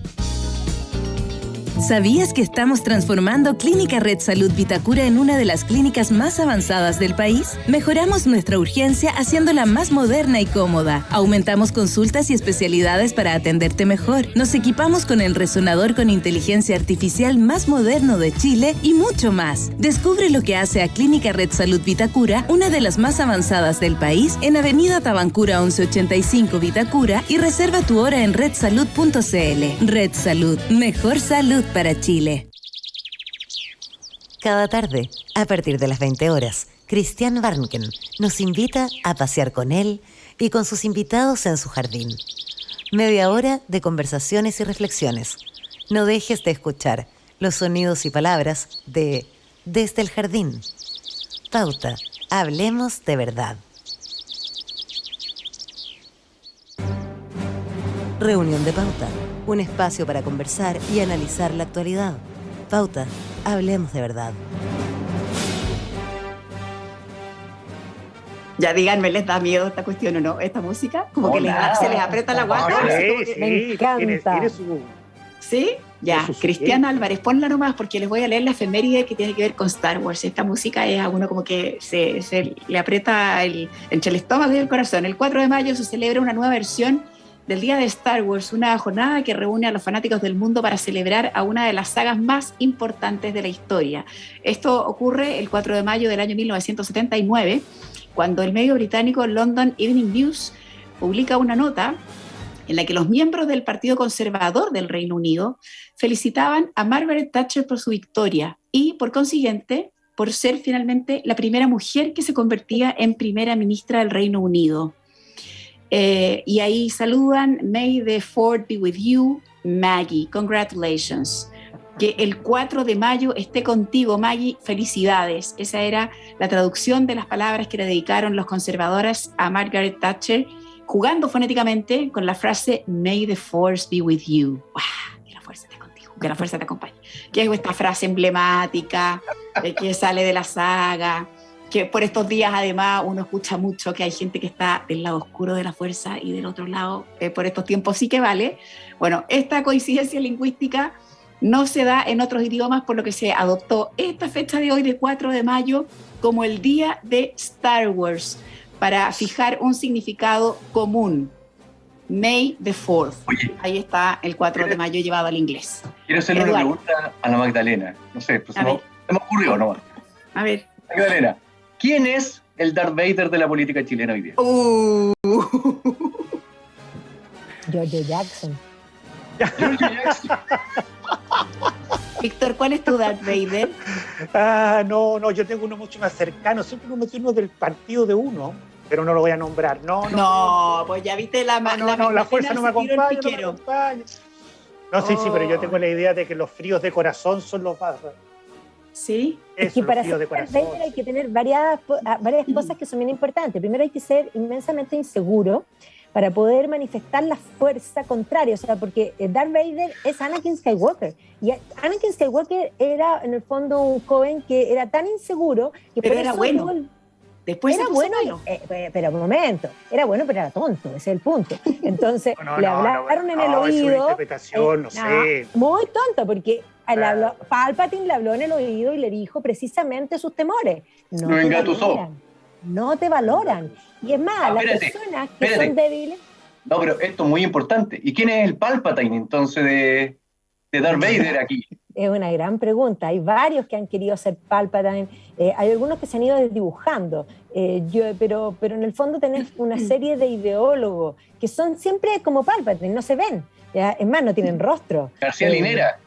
¿Sabías que estamos transformando Clínica Red Salud Vitacura en una de las clínicas más avanzadas del país? Mejoramos nuestra urgencia haciéndola más moderna y cómoda. Aumentamos consultas y especialidades para atenderte mejor. Nos equipamos con el resonador con inteligencia artificial más moderno de Chile y mucho más. Descubre lo que hace a Clínica Red Salud Vitacura una de las más avanzadas del país en Avenida Tabancura 1185 Vitacura y reserva tu hora en redsalud.cl. Red Salud. Mejor salud para Chile. Cada tarde, a partir de las 20 horas, Christian Barnken nos invita a pasear con él y con sus invitados en su jardín. Media hora de conversaciones y reflexiones. No dejes de escuchar los sonidos y palabras de Desde el Jardín. Pauta, hablemos de verdad. Reunión de Pauta. Un espacio para conversar y analizar la actualidad. Pauta, hablemos de verdad. Ya díganme, ¿les da miedo esta cuestión o no? ¿Esta música? Como que se les aprieta la guata. Sí, me encanta. ¿Sí? Ya, Cristiana Álvarez, ponla nomás porque les voy a leer la efeméride que tiene que ver con Star Wars. Esta música es a uno como que se le aprieta entre el estómago y el corazón. El 4 de mayo se celebra una nueva versión del Día de Star Wars, una jornada que reúne a los fanáticos del mundo para celebrar a una de las sagas más importantes de la historia. Esto ocurre el 4 de mayo del año 1979, cuando el medio británico London Evening News publica una nota en la que los miembros del Partido Conservador del Reino Unido felicitaban a Margaret Thatcher por su victoria y, por consiguiente, por ser finalmente la primera mujer que se convertía en primera ministra del Reino Unido. Y ahí saludan, May the Fourth be with you, Maggie, congratulations. Que el 4 de mayo esté contigo, Maggie, felicidades. Esa era la traducción de las palabras que le dedicaron los conservadores a Margaret Thatcher, jugando fonéticamente con la frase May the Force be with you. ¡Wow! Que la fuerza esté contigo, que la fuerza te acompañe. Que es esta frase emblemática que sale de la saga, que por estos días además uno escucha mucho que hay gente que está del lado oscuro de la fuerza y del otro lado, por estos tiempos sí que vale. Bueno, esta coincidencia lingüística no se da en otros idiomas, por lo que se adoptó esta fecha de hoy, de 4 de mayo, como el Día de Star Wars, para fijar un significado común. May the 4th. Oye, ahí está el 4 de mayo llevado al inglés. Quiero hacerle una pregunta a la Magdalena. No sé, pues se me ocurrió nomás. A ver. Magdalena, ¿quién es el Darth Vader de la política chilena hoy día? George Jackson. Víctor, ¿cuál es tu Darth Vader? No, yo tengo uno mucho más cercano. Siempre uno tiene uno del partido de uno, pero no lo voy a nombrar. No, pues ya viste la fuerza no me acompaña. No, sí, pero yo tengo la idea de que los fríos de corazón son los más. ¿Sí? Es que para ser Darth Vader hay que tener varias cosas que son bien importantes. Primero hay que ser inmensamente inseguro para poder manifestar la fuerza contraria, o sea, porque Darth Vader es Anakin Skywalker, y Anakin Skywalker era en el fondo un joven que era tan inseguro que pero era bueno. Después era bueno, pero un momento, era bueno pero era tonto, ese es el punto. Entonces le hablaron en el oído. Es una interpretación, no sé. Muy tonto, porque Palpatine le habló en el oído y le dijo precisamente sus temores. No te valoran. Y es más, las personas que son débiles... No, pero esto es muy importante. ¿Y quién es el Palpatine entonces de Darth Vader aquí? Es una gran pregunta. Hay varios que han querido ser Palpatine. Hay algunos que se han ido desdibujando. Pero en el fondo tenés una serie de ideólogos que son siempre como Palpatine, no se ven. ¿ya? Es más, no tienen rostro. García Linera.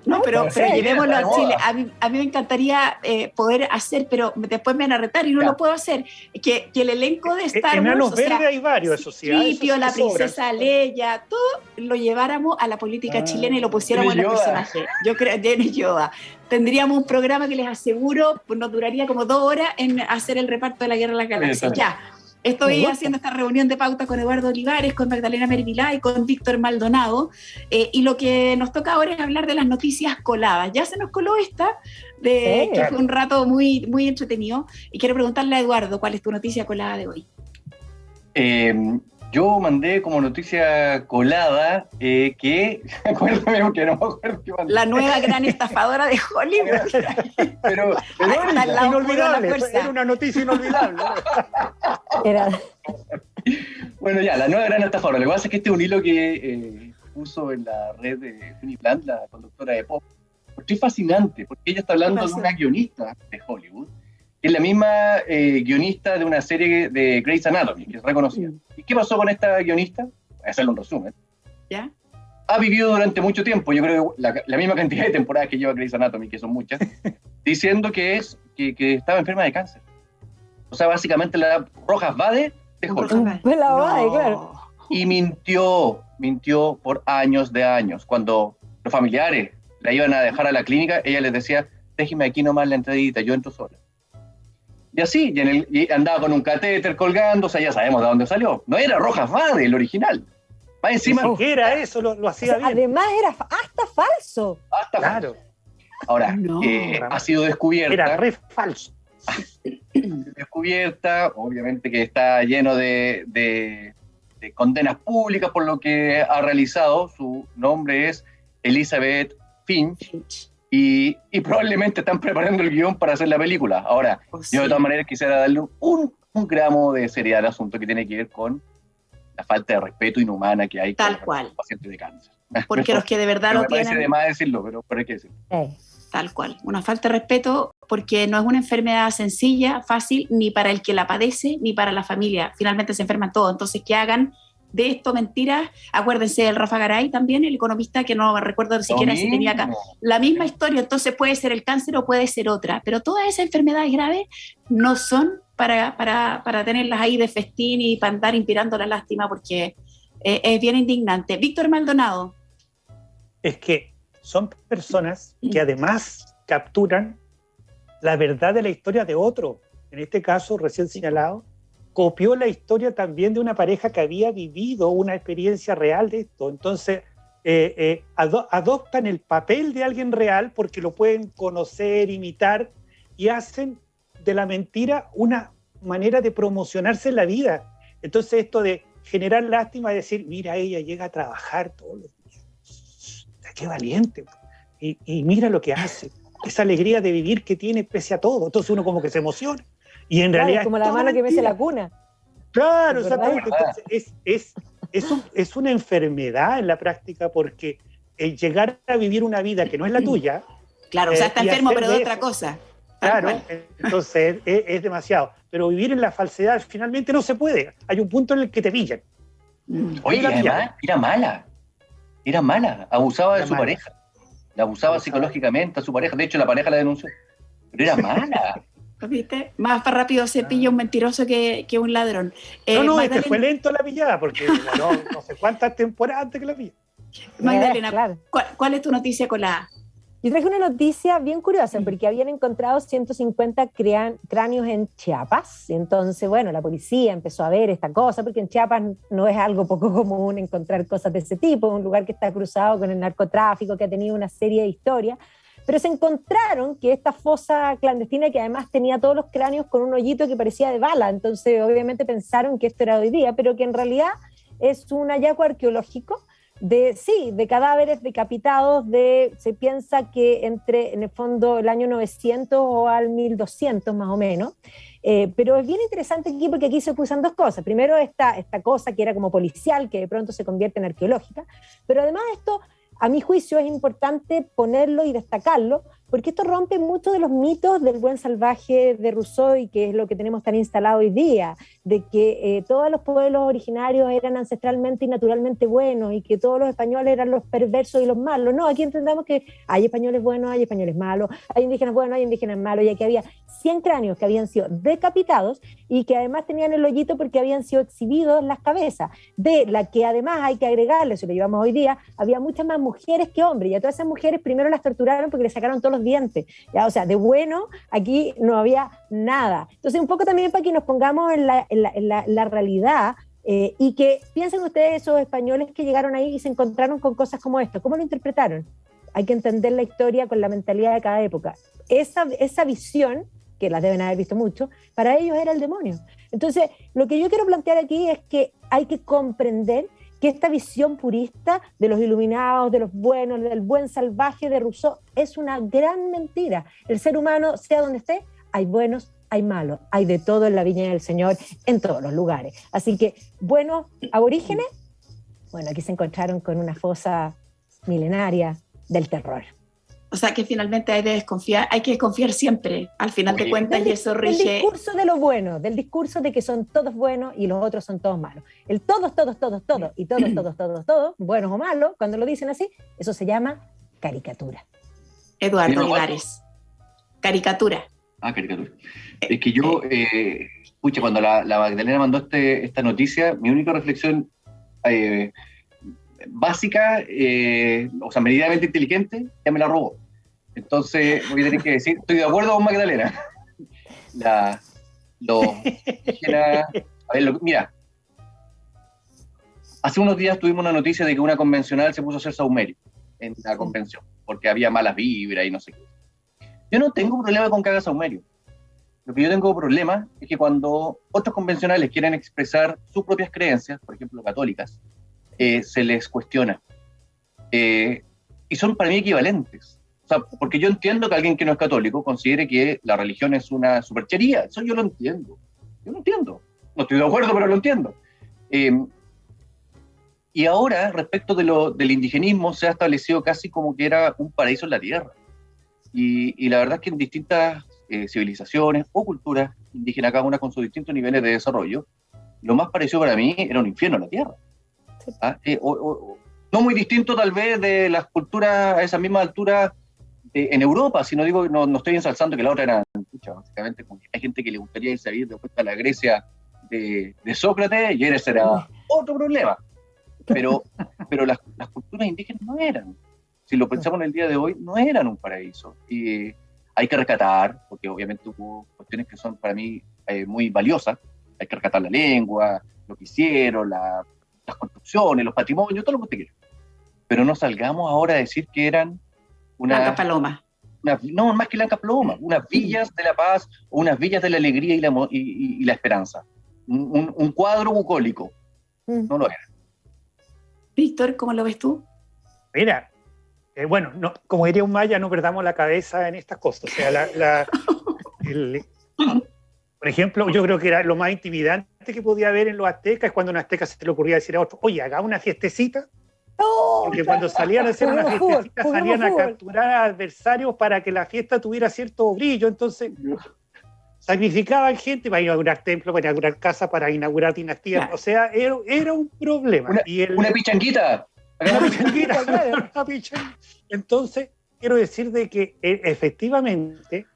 No, pero llevémoslo a está de Chile. moda. A mí me encantaría poder hacer, pero después me van a retar y no Ya. lo puedo hacer. Que el elenco de Star Wars, Enanos o sea, verdes hay varios, eso sí. Tripio, eso la sí sobran. princesa Leia, todo lo lleváramos a la política chilena y lo pusiéramos en Jenny los Yoda. personajes. Yo creo, Jenny Yoda. Tendríamos un programa que les aseguro, pues nos duraría como 2 horas en hacer el reparto de la Guerra de las Galaxias. Eso. Ya. Estoy haciendo esta reunión de pauta con Eduardo Olivares, con Magdalena Mervilá y con Víctor Maldonado. Y lo que nos toca ahora es hablar de las noticias coladas. Ya se nos coló esta, que claro. fue un rato muy, muy entretenido. Y quiero preguntarle a Eduardo, ¿cuál es tu noticia colada de hoy? Yo mandé como noticia colada que, acuérdame que no me acuerdo qué mandé. La nueva gran estafadora de Hollywood. Pero Ahí está el lado oscuro de la Inolvidable, fuerza. era una noticia inolvidable. Era, bueno, ya, la nueva gran estafadora. Lo que pasa es que este es un hilo que puso en la red de Fanny Plant, la conductora de Pop. Porque es fascinante, porque ella está hablando de una guionista de Hollywood, que es la misma guionista de una serie de Grey's Anatomy, que es reconocida. ¿Y qué pasó con esta guionista? Voy a hacerle un resumen. ¿Ya? Ha vivido durante mucho tiempo, yo creo que la misma cantidad de temporadas que lleva Grey's Anatomy, que son muchas, diciendo que estaba enferma de cáncer. O sea, básicamente la Rojas Vade de Hollywood. pues la No. Bade, claro. Y mintió por años de años. Cuando los familiares la iban a dejar a la clínica, ella les decía, déjeme aquí nomás la entradita, yo entro sola. Y así, y andaba con un catéter colgando, o sea, ya sabemos de dónde salió. No era Rojas Vade, el original. Más encima, ¿Qué era eso? Lo O hacía sea, bien. además era hasta falso. hasta Claro, ahora, No. ha sido descubierta. era re falso. Descubierta, obviamente que está lleno de condenas públicas por lo que ha realizado. Su nombre es Elizabeth Finch y probablemente están preparando el guión para hacer la película. Ahora, yo de todas maneras quisiera darle un gramo de seriedad al asunto que tiene que ver con la falta de respeto inhumana que hay Tal con cual. los pacientes de cáncer. Porque los que de verdad Pero lo me parece tienen... de más decirlo, pero hay que decirlo. Tal cual, una falta de respeto porque no es una enfermedad sencilla, fácil, ni para el que la padece, ni para la familia. Finalmente se enferman todos, entonces que hagan de esto mentiras. Acuérdense del Rafa Garay también, el economista, que no recuerdo siquiera si tenía acá la misma historia, entonces puede ser el cáncer o puede ser otra, pero todas esas enfermedades graves no son para tenerlas ahí de festín y para andar inspirando la lástima, porque es bien indignante. Víctor Maldonado. Es que son personas que además capturan la verdad de la historia de otro. En este caso, recién señalado, copió la historia también de una pareja que había vivido una experiencia real de esto. Entonces, adoptan el papel de alguien real porque lo pueden conocer, imitar, y hacen de la mentira una manera de promocionarse en la vida. Entonces, esto de generar lástima, decir, mira, ella llega a trabajar todos los días. Qué valiente. Y mira lo que hace. Esa alegría de vivir que tiene pese a todo. Entonces uno como que se emociona. Y en Claro, realidad es como es la toda mano que mece mentira. la cuna. Claro, ¿Verdad? exactamente. Entonces, es una enfermedad en la práctica porque llegar a vivir una vida que no es la tuya, Claro, o sea, está y enfermo, hacer pero de de otra eso. cosa. Tal claro, cual. entonces es demasiado. Pero vivir en la falsedad finalmente no se puede. Hay un punto en el que te pillan. Oye, la además, era mala, abusaba de Era su mala. pareja, la abusaba psicológicamente a su pareja, de hecho la pareja la denunció, pero era mala. ¿Viste? Más rápido se pilla un mentiroso que un ladrón. No, Magdalena, fue lento la pillada, porque no sé cuántas temporadas antes que la pilla. Magdalena, Claro. ¿cuál es tu noticia colada? Yo traje una noticia bien curiosa porque habían encontrado 150 cráneos en Chiapas. Entonces, bueno, la policía empezó a ver esta cosa porque en Chiapas no es algo poco común encontrar cosas de ese tipo, un lugar que está cruzado con el narcotráfico, que ha tenido una serie de historias. Pero se encontraron que esta fosa clandestina, que además tenía todos los cráneos con un hoyito que parecía de bala, entonces obviamente pensaron que esto era de hoy día, pero que en realidad es un hallazgo arqueológico de cadáveres decapitados se piensa que entre, en el fondo, el año 900 o al 1200 más o menos. Pero es bien interesante aquí porque aquí se cruzan dos cosas. Primero esta cosa que era como policial, que de pronto se convierte en arqueológica, pero además esto, a mi juicio, es importante ponerlo y destacarlo porque esto rompe mucho de los mitos del buen salvaje de Rousseau, y que es lo que tenemos tan instalado hoy día, de que todos los pueblos originarios eran ancestralmente y naturalmente buenos, y que todos los españoles eran los perversos y los malos. No, aquí entendamos que hay españoles buenos, hay españoles malos, hay indígenas buenos, hay indígenas malos, y aquí había 100 cráneos que habían sido decapitados y que además tenían el hoyito porque habían sido exhibidos las cabezas, de la que además hay que agregarle, si lo llevamos hoy día, había muchas más mujeres que hombres, y a todas esas mujeres primero las torturaron porque les sacaron todos los dientes, ¿ya? O sea, de bueno aquí no había nada. Entonces un poco también para que nos pongamos en la realidad, y que piensen ustedes esos españoles que llegaron ahí y se encontraron con cosas como esto, ¿cómo lo interpretaron? Hay que entender la historia con la mentalidad de cada época. Esa visión, que las deben haber visto mucho, para ellos era el demonio. Entonces, lo que yo quiero plantear aquí es que hay que comprender que esta visión purista de los iluminados, de los buenos, del buen salvaje de Rousseau, es una gran mentira. El ser humano, sea donde esté, hay buenos, hay malos, hay de todo en la viña del Señor, en todos los lugares. Así que, buenos aborígenes, bueno, aquí se encontraron con una fosa milenaria del terror. O sea que finalmente hay que desconfiar siempre, al final de cuentas, y eso rige... El discurso de lo bueno, del discurso de que son todos buenos y los otros son todos malos. El todos, y todos, buenos o malos, cuando lo dicen así, eso se llama caricatura. Eduardo Olivares. Caricatura. Caricatura. Es que yo, cuando la Magdalena mandó esta noticia, mi única reflexión básica, o sea, medidamente inteligente, ya me la robó. Entonces, voy a tener que decir, estoy de acuerdo con Magdalena. Mira, hace unos días tuvimos una noticia de que una convencional se puso a hacer saumerio en la convención, porque había malas vibras y no sé qué. Yo no tengo problema con que haga saumerio. Lo que yo tengo problema es que cuando otros convencionales quieren expresar sus propias creencias, por ejemplo, católicas, se les cuestiona. Y son para mí equivalentes. O sea, porque yo entiendo que alguien que no es católico considere que la religión es una superchería. Eso yo lo entiendo. Yo lo entiendo. No estoy de acuerdo, pero lo entiendo. Y ahora, respecto del indigenismo, se ha establecido casi como que era un paraíso en la tierra. Y la verdad es que en distintas civilizaciones o culturas indígenas, cada una con sus distintos niveles de desarrollo, lo más parecido para mí era un infierno en la tierra. No muy distinto tal vez de las culturas a esa misma altura en Europa, si no digo, no estoy ensalzando que la otra era, básicamente, hay gente que le gustaría irse a vivir de vuelta a la Grecia de Sócrates, y ese era otro problema. Pero las culturas indígenas no eran, si lo pensamos en el día de hoy, no eran un paraíso. Y hay que rescatar, porque obviamente hubo cuestiones que son para mí muy valiosas. Hay que rescatar la lengua, lo que hicieron, las construcciones, los patrimonios, todo lo que usted quiera. Pero no salgamos ahora a decir que eran Blanca Paloma. No, más que Blanca Paloma, unas villas de la paz, o unas villas de la alegría y la esperanza. Un cuadro bucólico. No lo era. Víctor, ¿cómo lo ves tú? Mira, bueno, no, como diría un maya, no perdamos la cabeza en estas cosas. O sea, por ejemplo, yo creo que era lo más intimidante que podía haber en los aztecas es cuando a un azteca se le ocurría decir a otro, oye, haga una fiestecita. Porque cuando salían a hacer una fiestecita salían a capturar a adversarios para que la fiesta tuviera cierto brillo. Entonces sacrificaban gente para inaugurar templos, para inaugurar casas, para inaugurar dinastías. Claro. O sea, era un problema. Una pichanguita. Una pichanguita. Entonces, quiero decir de que efectivamente,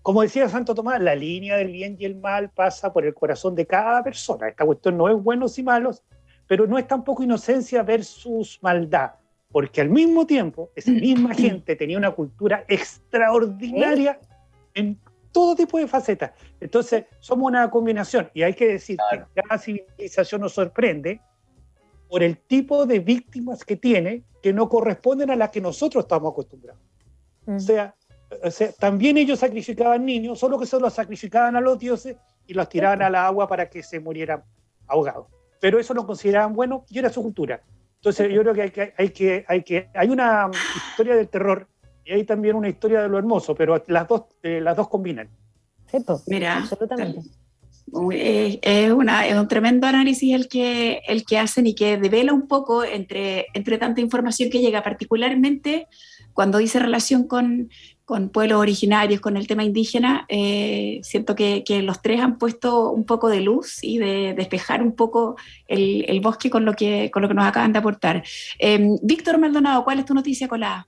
como decía Santo Tomás, la línea del bien y el mal pasa por el corazón de cada persona. Esta cuestión no es buenos y malos, pero no es tampoco inocencia versus maldad, porque al mismo tiempo, esa misma gente tenía una cultura extraordinaria en todo tipo de facetas. Entonces, somos una combinación, y hay que decir que cada civilización nos sorprende por el tipo de víctimas que tiene, que no corresponden a las que nosotros estamos acostumbrados. O sea, también ellos sacrificaban niños, solo que se los sacrificaban a los dioses y los tiraban al agua para que se murieran ahogados. Pero eso lo consideraban bueno y era su cultura. Entonces yo creo que hay una historia del terror y hay también una historia de lo hermoso, pero las dos combinan. Mira, absolutamente. Es un tremendo análisis el que hacen y que devela un poco entre tanta información que llega, particularmente cuando dice relación con pueblos originarios, con el tema indígena. Siento que los tres han puesto un poco de luz y de despejar un poco el bosque con lo que nos acaban de aportar. Víctor Maldonado, ¿cuál es tu noticia colada?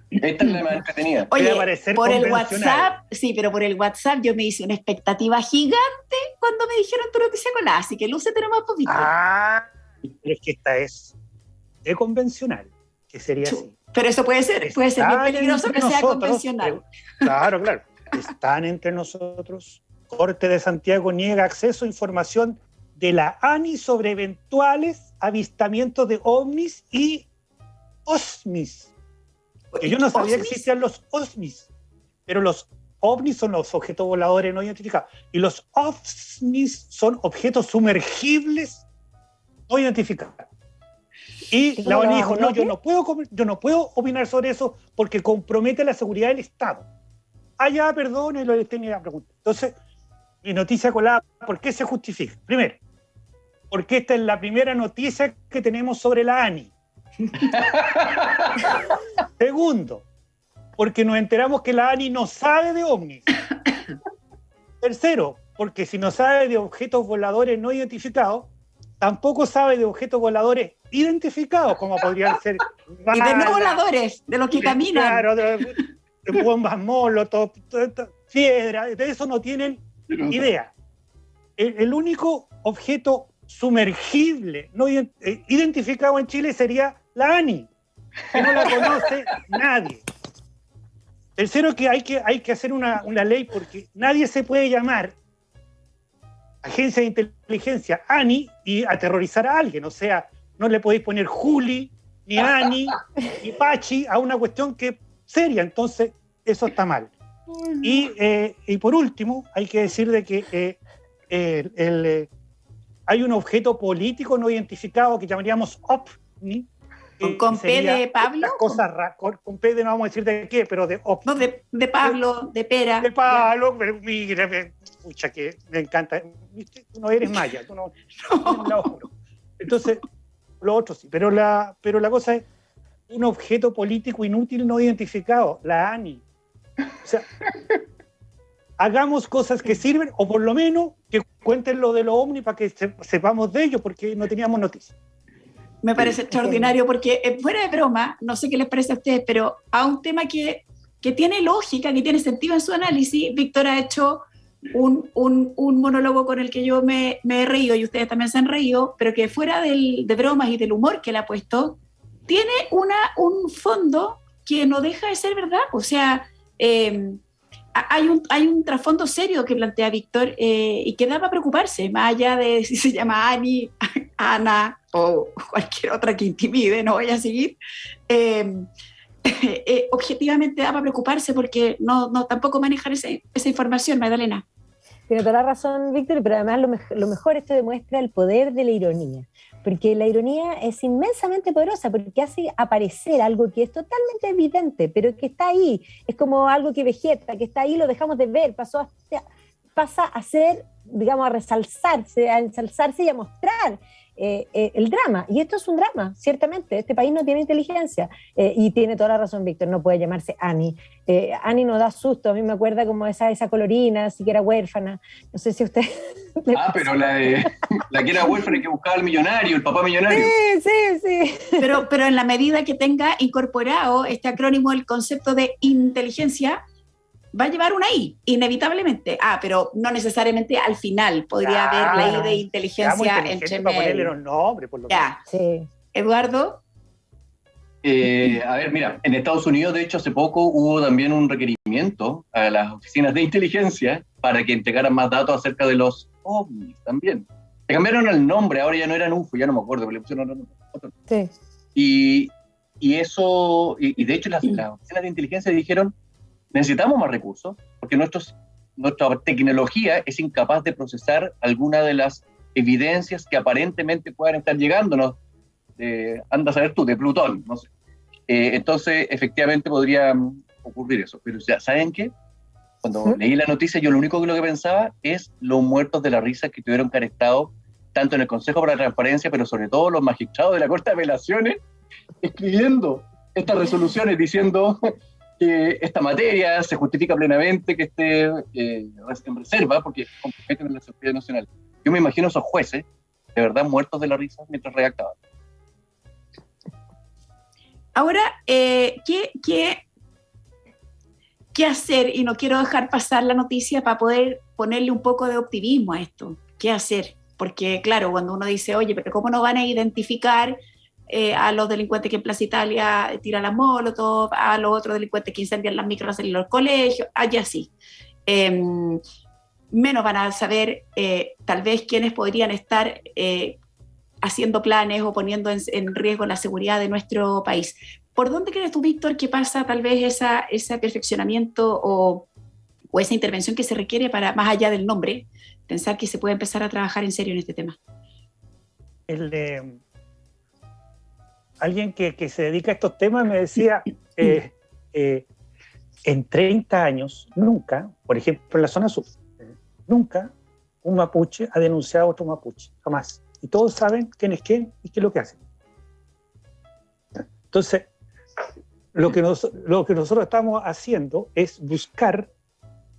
Esta es la más entretenida. Oye, por el WhatsApp, sí, pero por el WhatsApp yo me hice una expectativa gigante cuando me dijeron tu noticia colada, así que lúcete nomás, pues, Víctor. Pero es que esta es de convencional, que sería así. Pero eso puede ser bien peligroso que sea convencional. Claro. Están entre nosotros. Corte de Santiago niega acceso a información de la ANI sobre eventuales avistamientos de ovnis y OSNIs. Que yo no sabía que existían los OSNIs, pero los ovnis son los objetos voladores no identificados y los OSNIs son objetos sumergibles no identificados. Y la ONU dijo, no, yo no puedo opinar sobre eso porque compromete la seguridad del Estado. Ya, perdón, lo tenía la pregunta. Entonces, mi noticia colada, ¿por qué se justifica? Primero, porque esta es la primera noticia que tenemos sobre la ANI. Segundo, porque nos enteramos que la ANI no sabe de ovnis. Tercero, porque si no sabe de objetos voladores no identificados, tampoco sabe de objetos voladores identificados, como podrían ser balas, y de no voladores, de los que caminan. Claro, de bombas molotov, piedra, de eso no tienen idea. El único objeto sumergible no identificado en Chile sería la ANI, que no la conoce nadie. Tercero, que hay que hacer una ley, porque nadie se puede llamar agencia de inteligencia ANI y aterrorizar a alguien. O sea, no le podéis poner Juli, ni Ani, ni Pachi a una cuestión que es seria. Entonces, eso está mal. Y por último, hay que decir de que hay un objeto político no identificado que llamaríamos OVNI. ¿Con P de Pablo? Con P de no vamos a decir de qué, pero de OVNI. No, de Pablo, de Pera. De Pablo, pero mira, pucha, que me encanta. Tú no eres maya, tú no. Entonces, lo otro sí. Pero la cosa es un objeto político inútil no identificado, la ANI. O sea, hagamos cosas que sirven, o por lo menos que cuenten lo de los ovnis para que sepamos de ellos, porque no teníamos noticias. Me parece extraordinario, porque fuera de broma, no sé qué les parece a ustedes, pero a un tema que tiene lógica, que tiene sentido en su análisis, Víctor ha hecho un monólogo con el que yo me he reído, y ustedes también se han reído, pero que fuera de bromas y del humor que él ha puesto, tiene un fondo que no deja de ser verdad. O sea, hay un trasfondo serio que plantea Víctor, y que da para preocuparse, más allá de si se llama Ani, Ana o cualquier otra que intimide, no voy a seguir. Objetivamente da para preocuparse, porque no tampoco manejar esa información, Magdalena. Tiene toda la razón, Víctor, pero además lo mejor, esto demuestra el poder de la ironía, porque la ironía es inmensamente poderosa, porque hace aparecer algo que es totalmente evidente, pero que está ahí, es como algo que vegeta, que está ahí, lo dejamos de ver, pasa a ser, digamos, a ensalzarse y a mostrar el drama, y esto es un drama, ciertamente. Este país no tiene inteligencia, y tiene toda la razón Víctor, no puede llamarse Ani. Ani nos da susto, a mí me acuerda como esa colorina, así que era huérfana, no sé si usted... pero la que era huérfana y que buscaba al millonario, el papá millonario. Sí. Pero en la medida que tenga incorporado este acrónimo, el concepto de inteligencia, va a llevar una I, inevitablemente. Pero no necesariamente al final. Podría haber la I de inteligencia entre para ponerle los nombres, por lo menos. Sí. Eduardo. A ver, mira, en Estados Unidos, de hecho, hace poco hubo también un requerimiento a las oficinas de inteligencia para que entregaran más datos acerca de los ovnis también. Le cambiaron el nombre, ahora ya no eran UFO, ya no me acuerdo, pero le pusieron otro. Sí. Y eso, y de hecho las oficinas de inteligencia dijeron: necesitamos más recursos, porque nuestra tecnología es incapaz de procesar alguna de las evidencias que aparentemente puedan estar llegándonos, anda a saber tú, de Plutón, no sé. Entonces, efectivamente podría ocurrir eso. Pero, ¿saben qué? Cuando leí la noticia, yo lo único que pensaba es los muertos de la risa que tuvieron que haber estado tanto en el Consejo para la Transparencia, pero sobre todo los magistrados de la Corte de Apelaciones, escribiendo estas resoluciones diciendo que esta materia se justifica plenamente que esté en reserva porque competen en la seguridad nacional. Yo me imagino esos jueces, de verdad, muertos de la risa mientras redactaban. Ahora, ¿qué hacer? Y no quiero dejar pasar la noticia para poder ponerle un poco de optimismo a esto. ¿Qué hacer? Porque, claro, cuando uno dice, oye, pero ¿cómo no van a identificar a los delincuentes que en Plaza Italia tiran las molotov, a los otros delincuentes que incendian las micros en los colegios, allá sí? Menos van a saber tal vez quiénes podrían estar haciendo planes o poniendo en riesgo la seguridad de nuestro país. ¿Por dónde crees tú, Víctor, que pasa tal vez ese perfeccionamiento o esa intervención que se requiere para, más allá del nombre, pensar que se puede empezar a trabajar en serio en este tema? Alguien que se dedica a estos temas me decía, en 30 años, nunca, por ejemplo, en la zona sur, nunca un mapuche ha denunciado a otro mapuche, jamás. Y todos saben quién es quién y qué es lo que hacen. Entonces, lo que nosotros estamos haciendo es buscar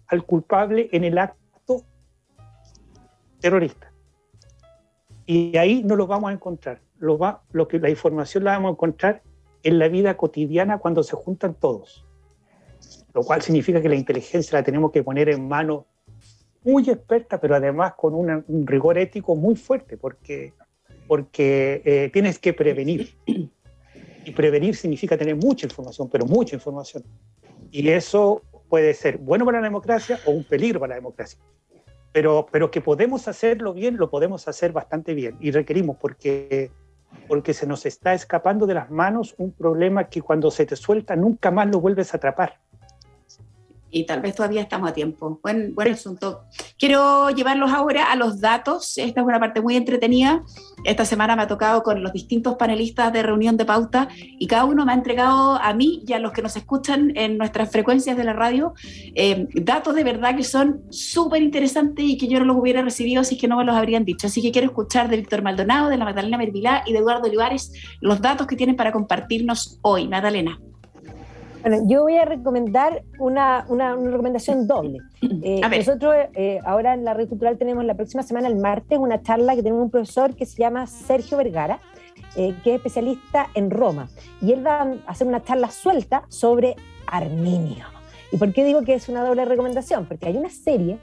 al culpable en el acto terrorista. Y ahí no lo vamos a encontrar. La información la vamos a encontrar en la vida cotidiana cuando se juntan todos. Lo cual significa que la inteligencia la tenemos que poner en manos muy experta, pero además con un rigor ético muy fuerte, porque tienes que prevenir. Y prevenir significa tener mucha información, pero mucha información. Y eso puede ser bueno para la democracia o un peligro para la democracia. Pero que podemos hacerlo bien, lo podemos hacer bastante bien. Y requerimos, porque se nos está escapando de las manos un problema que cuando se te suelta nunca más lo vuelves a atrapar. Y tal vez todavía estamos a tiempo. Buen asunto. Quiero llevarlos ahora a los datos. Esta es una parte muy entretenida. Esta semana me ha tocado con los distintos panelistas de Reunión de Pauta y cada uno me ha entregado a mí y a los que nos escuchan en nuestras frecuencias de la radio datos de verdad que son súper interesantes y que yo no los hubiera recibido si es que no me los habrían dicho. Así que quiero escuchar de Víctor Maldonado, de la Magdalena Mervilá y de Eduardo Olivares los datos que tienen para compartirnos hoy. Magdalena. Bueno, yo voy a recomendar una recomendación doble. Nosotros ahora en la Red Cultural tenemos la próxima semana, el martes, una charla que tenemos un profesor que se llama Sergio Vergara, que es especialista en Roma. Y él va a hacer una charla suelta sobre Arminio. ¿Y por qué digo que es una doble recomendación? Porque hay una serie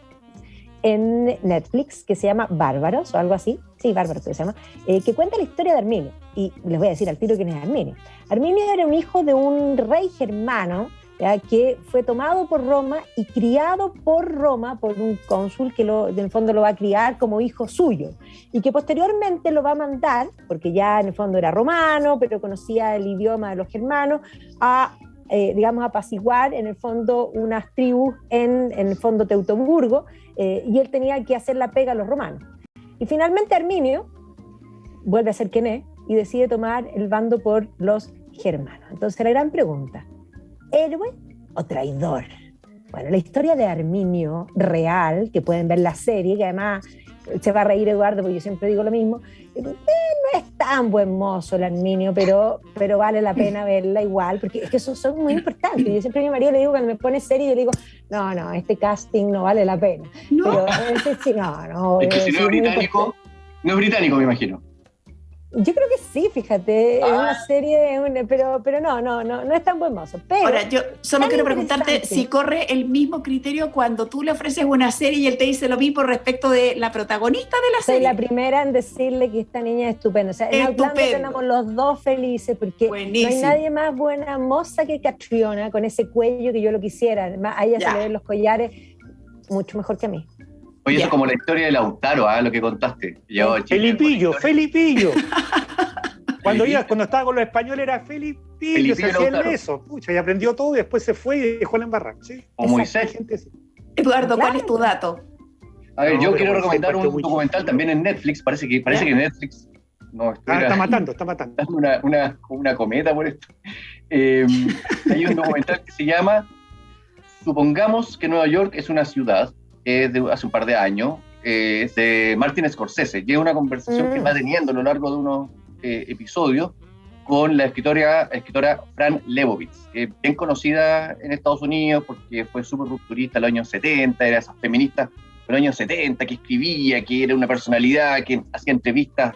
en Netflix que se llama Bárbaros o algo así, sí, Bárbaros que se llama, que cuenta la historia de Arminio. Y les voy a decir al tiro quién es Arminio. Arminio era un hijo de un rey germano, ¿ya?, que fue tomado por Roma y criado por Roma, por un cónsul que en el fondo lo va a criar como hijo suyo y que posteriormente lo va a mandar, porque ya en el fondo era romano, pero conocía el idioma de los germanos, a digamos, apaciguar en el fondo unas tribus en el fondo Teutoburgo, y él tenía que hacer la pega a los romanos. Y finalmente Arminio vuelve a ser quien es y decide tomar el bando por los germanos. Entonces la gran pregunta, ¿héroe o traidor? Bueno, la historia de Arminio real, que pueden ver la serie, que además se va a reír Eduardo porque yo siempre digo lo mismo, no es tan buen mozo el Arminio, pero vale la pena verla igual, porque es que son muy importantes. Yo siempre a mi marido le digo, cuando me pone serie, yo le digo, no, este casting no vale la pena. ¿No? Pero sí, no. Es que si no es británico, no es británico, me imagino. Yo creo que sí, fíjate, es una serie, pero no es tan buen mozo. Pero ahora, yo solo quiero preguntarte si corre el mismo criterio cuando tú le ofreces una serie y él te dice lo mismo respecto de la protagonista de la serie. Soy la primera en decirle que esta niña es estupenda. O sea, en Outlander tenemos los dos felices porque buenísimo. No hay nadie más buena moza que Catriona con ese cuello que yo lo quisiera. Además, a ella se le ven los collares mucho mejor que a mí. Oye, eso es como la historia de Lautaro, lo que contaste. Felipillo. Cuando estaba con los españoles era Felipillo, se hacía eso. Pucha, y aprendió todo y después se fue y dejó la embarrada. ¿Sí? O Moisés. Eduardo, ¿cuál es tu dato? A ver, yo quiero recomendar un documental también en Netflix. Parece que Netflix está matando. Una cometa por esto. Hay un documental que se llama supongamos que Nueva York es una ciudad, es de hace un par de años, es de Martin Scorsese, y es una conversación que va teniendo a lo largo de unos episodios con la escritora Fran Lebowitz, bien conocida en Estados Unidos porque fue súper rupturista en los años 70, era esa feminista de los años 70 que escribía, que era una personalidad, que hacía entrevistas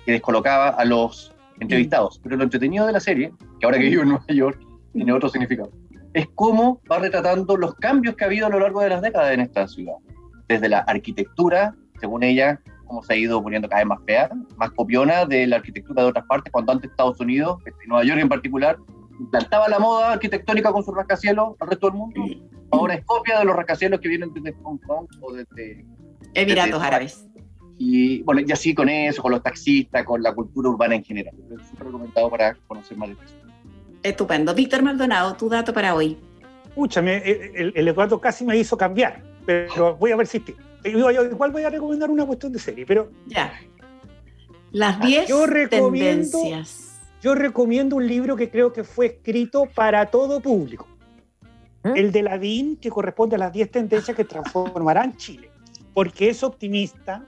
que descolocaba a los entrevistados. Pero lo entretenido de la serie, que ahora que vivo en Nueva York, tiene otro significado, es cómo va retratando los cambios que ha habido a lo largo de las décadas en esta ciudad. Desde la arquitectura, según ella, cómo se ha ido poniendo cada vez más fea, más copiona de la arquitectura de otras partes, cuando antes Estados Unidos, Nueva York en particular, implantaba la moda arquitectónica con sus rascacielos al resto del mundo. Ahora es copia de los rascacielos que vienen desde Hong Kong o desde Emiratos Árabes. Y bueno, y así con eso, con los taxistas, con la cultura urbana en general. Es súper recomendado para conocer más de eso. Estupendo. Víctor Maldonado, tu dato para hoy. Escúchame, el Eduardo casi me hizo cambiar, pero voy a ver si igual voy a recomendar una cuestión de serie, pero... Ya. Las 10 tendencias. Yo recomiendo un libro que creo que fue escrito para todo público. El de Lavín, que corresponde a las 10 tendencias que transformarán Chile. Porque es optimista,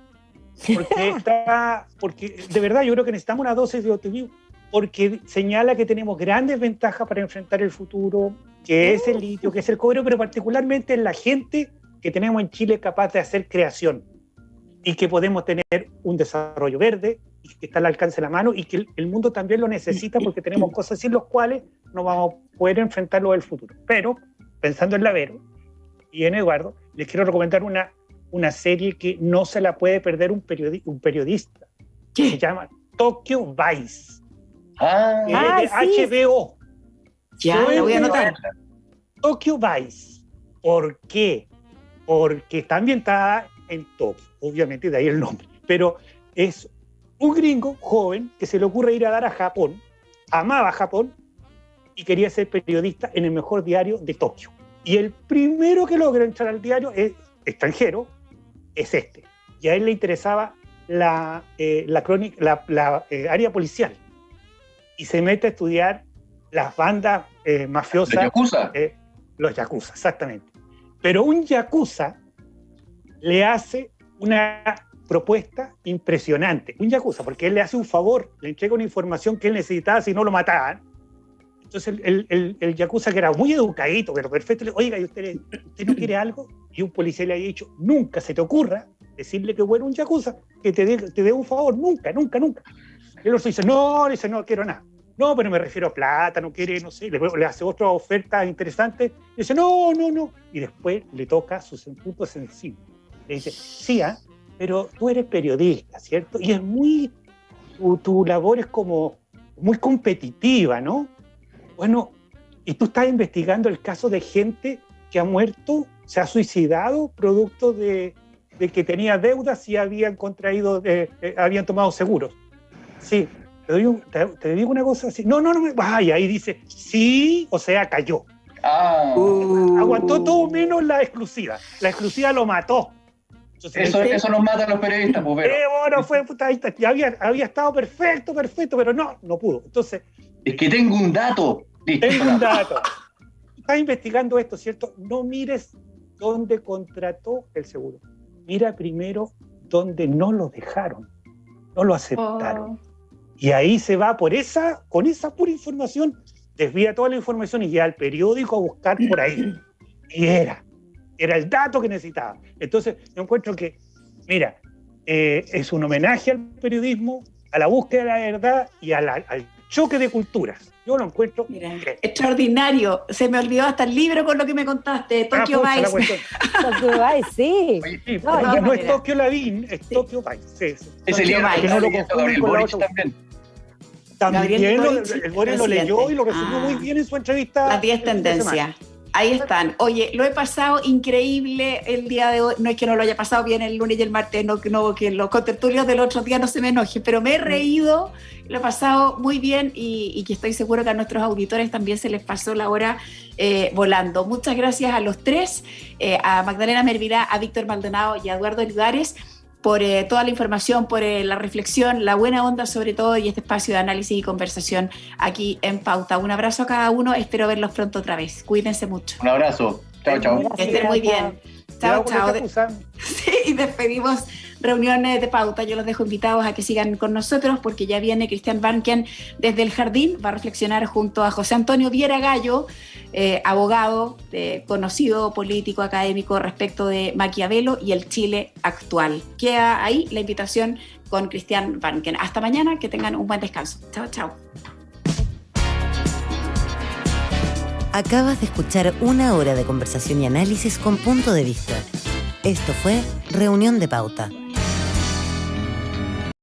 porque de verdad yo creo que necesitamos una dosis de optimismo, porque señala que tenemos grandes ventajas para enfrentar el futuro, que es el litio, que es el cobre, pero particularmente en la gente que tenemos en Chile capaz de hacer creación y que podemos tener un desarrollo verde y que está al alcance de la mano y que el mundo también lo necesita porque tenemos cosas sin las cuales no vamos a poder enfrentarlo del futuro. Pero, pensando en la Vero y en Eduardo, les quiero recomendar una serie que no se la puede perder un periodista. ¿Qué? Se llama Tokyo Vice. Sí. HBO. Ya, la voy a anotar. Tokyo Vice. ¿Por qué? Porque está ambientada en Tokio, obviamente de ahí el nombre, pero es un gringo joven que se le ocurre ir a dar a Japón, amaba Japón y quería ser periodista en el mejor diario de Tokio. Y el primero que logra entrar al diario es extranjero, es este. Y a él le interesaba la área policial y se mete a estudiar las bandas mafiosas. ¿Los yakuza? Los yakuza, exactamente. Pero un yakuza le hace una propuesta impresionante. Un yakuza, porque él le hace un favor, le entrega una información que él necesitaba si no lo mataban. Entonces el yakuza, que era muy educadito, pero perfecto, le dice: oiga, ¿y usted no quiere algo? Y un policía le había dicho: nunca se te ocurra decirle que bueno un yakuza, que te dé un favor, nunca. Y el otro dice: no, quiero nada. No, pero me refiero a plata, no quiere, no sé, le hace otra oferta interesante, y dice: no. Y después le toca sus puntos sensibles. Le dice: sí, pero tú eres periodista, ¿cierto? Y es muy, tu labor es como muy competitiva, ¿no? Bueno, y tú estás investigando el caso de gente que ha muerto, se ha suicidado, producto de que tenía deudas y habían habían tomado seguros. Sí. Te digo una cosa así. No. Y ahí dice: sí, o sea, cayó. Aguantó todo menos la exclusiva. La exclusiva lo mató. Entonces, eso nos mata a los periodistas, pues, pero. Ya había estado perfecto, pero no pudo. Entonces. Es que tengo un dato. Tengo un dato. Estás investigando esto, ¿cierto? No mires dónde contrató el seguro. Mira primero dónde no lo dejaron. No lo aceptaron. Y ahí se va con esa pura información, desvía toda la información y llega al periódico a buscar por ahí. Y era el dato que necesitaba. Entonces, yo encuentro que, mira, es un homenaje al periodismo, a la búsqueda de la verdad y al choque de culturas. Yo lo encuentro... Mira, extraordinario. Se me olvidó hasta el libro con lo que me contaste, Tokyo Vice. Tokyo Vice, sí. Oye, no es Tokyo Lavín, es Tokyo Vice. Sí. Ese libro que no lo confunden con la otra. También el Boris lo leyó y lo resumió muy bien en su entrevista. Las 10 tendencias. Ahí están. Oye, lo he pasado increíble el día de hoy. No es que no lo haya pasado bien el lunes y el martes, no que los contertulios del otro día no se me enojen, pero me he reído, lo he pasado muy bien y que estoy seguro que a nuestros auditores también se les pasó la hora volando. Muchas gracias a los tres, a Magdalena Mervirá, a Víctor Maldonado y a Eduardo Olivares, por toda la información, por la reflexión, la buena onda sobre todo, y este espacio de análisis y conversación aquí en Pauta. Un abrazo a cada uno, espero verlos pronto otra vez. Cuídense mucho. Un abrazo. Chao, chao. Que estén muy bien. Chao, chao. Sí, y despedimos reuniones de pauta. Yo los dejo invitados a que sigan con nosotros porque ya viene Christian Barnken desde el Jardín. Va a reflexionar junto a José Antonio Viera Gallo, abogado, conocido, político, académico, respecto de Maquiavelo y el Chile actual. Queda ahí la invitación con Christian Barnken. Hasta mañana, que tengan un buen descanso. Chao, chao. Acabas de escuchar 1 hora de conversación y análisis con punto de vista. Esto fue Reunión de Pauta.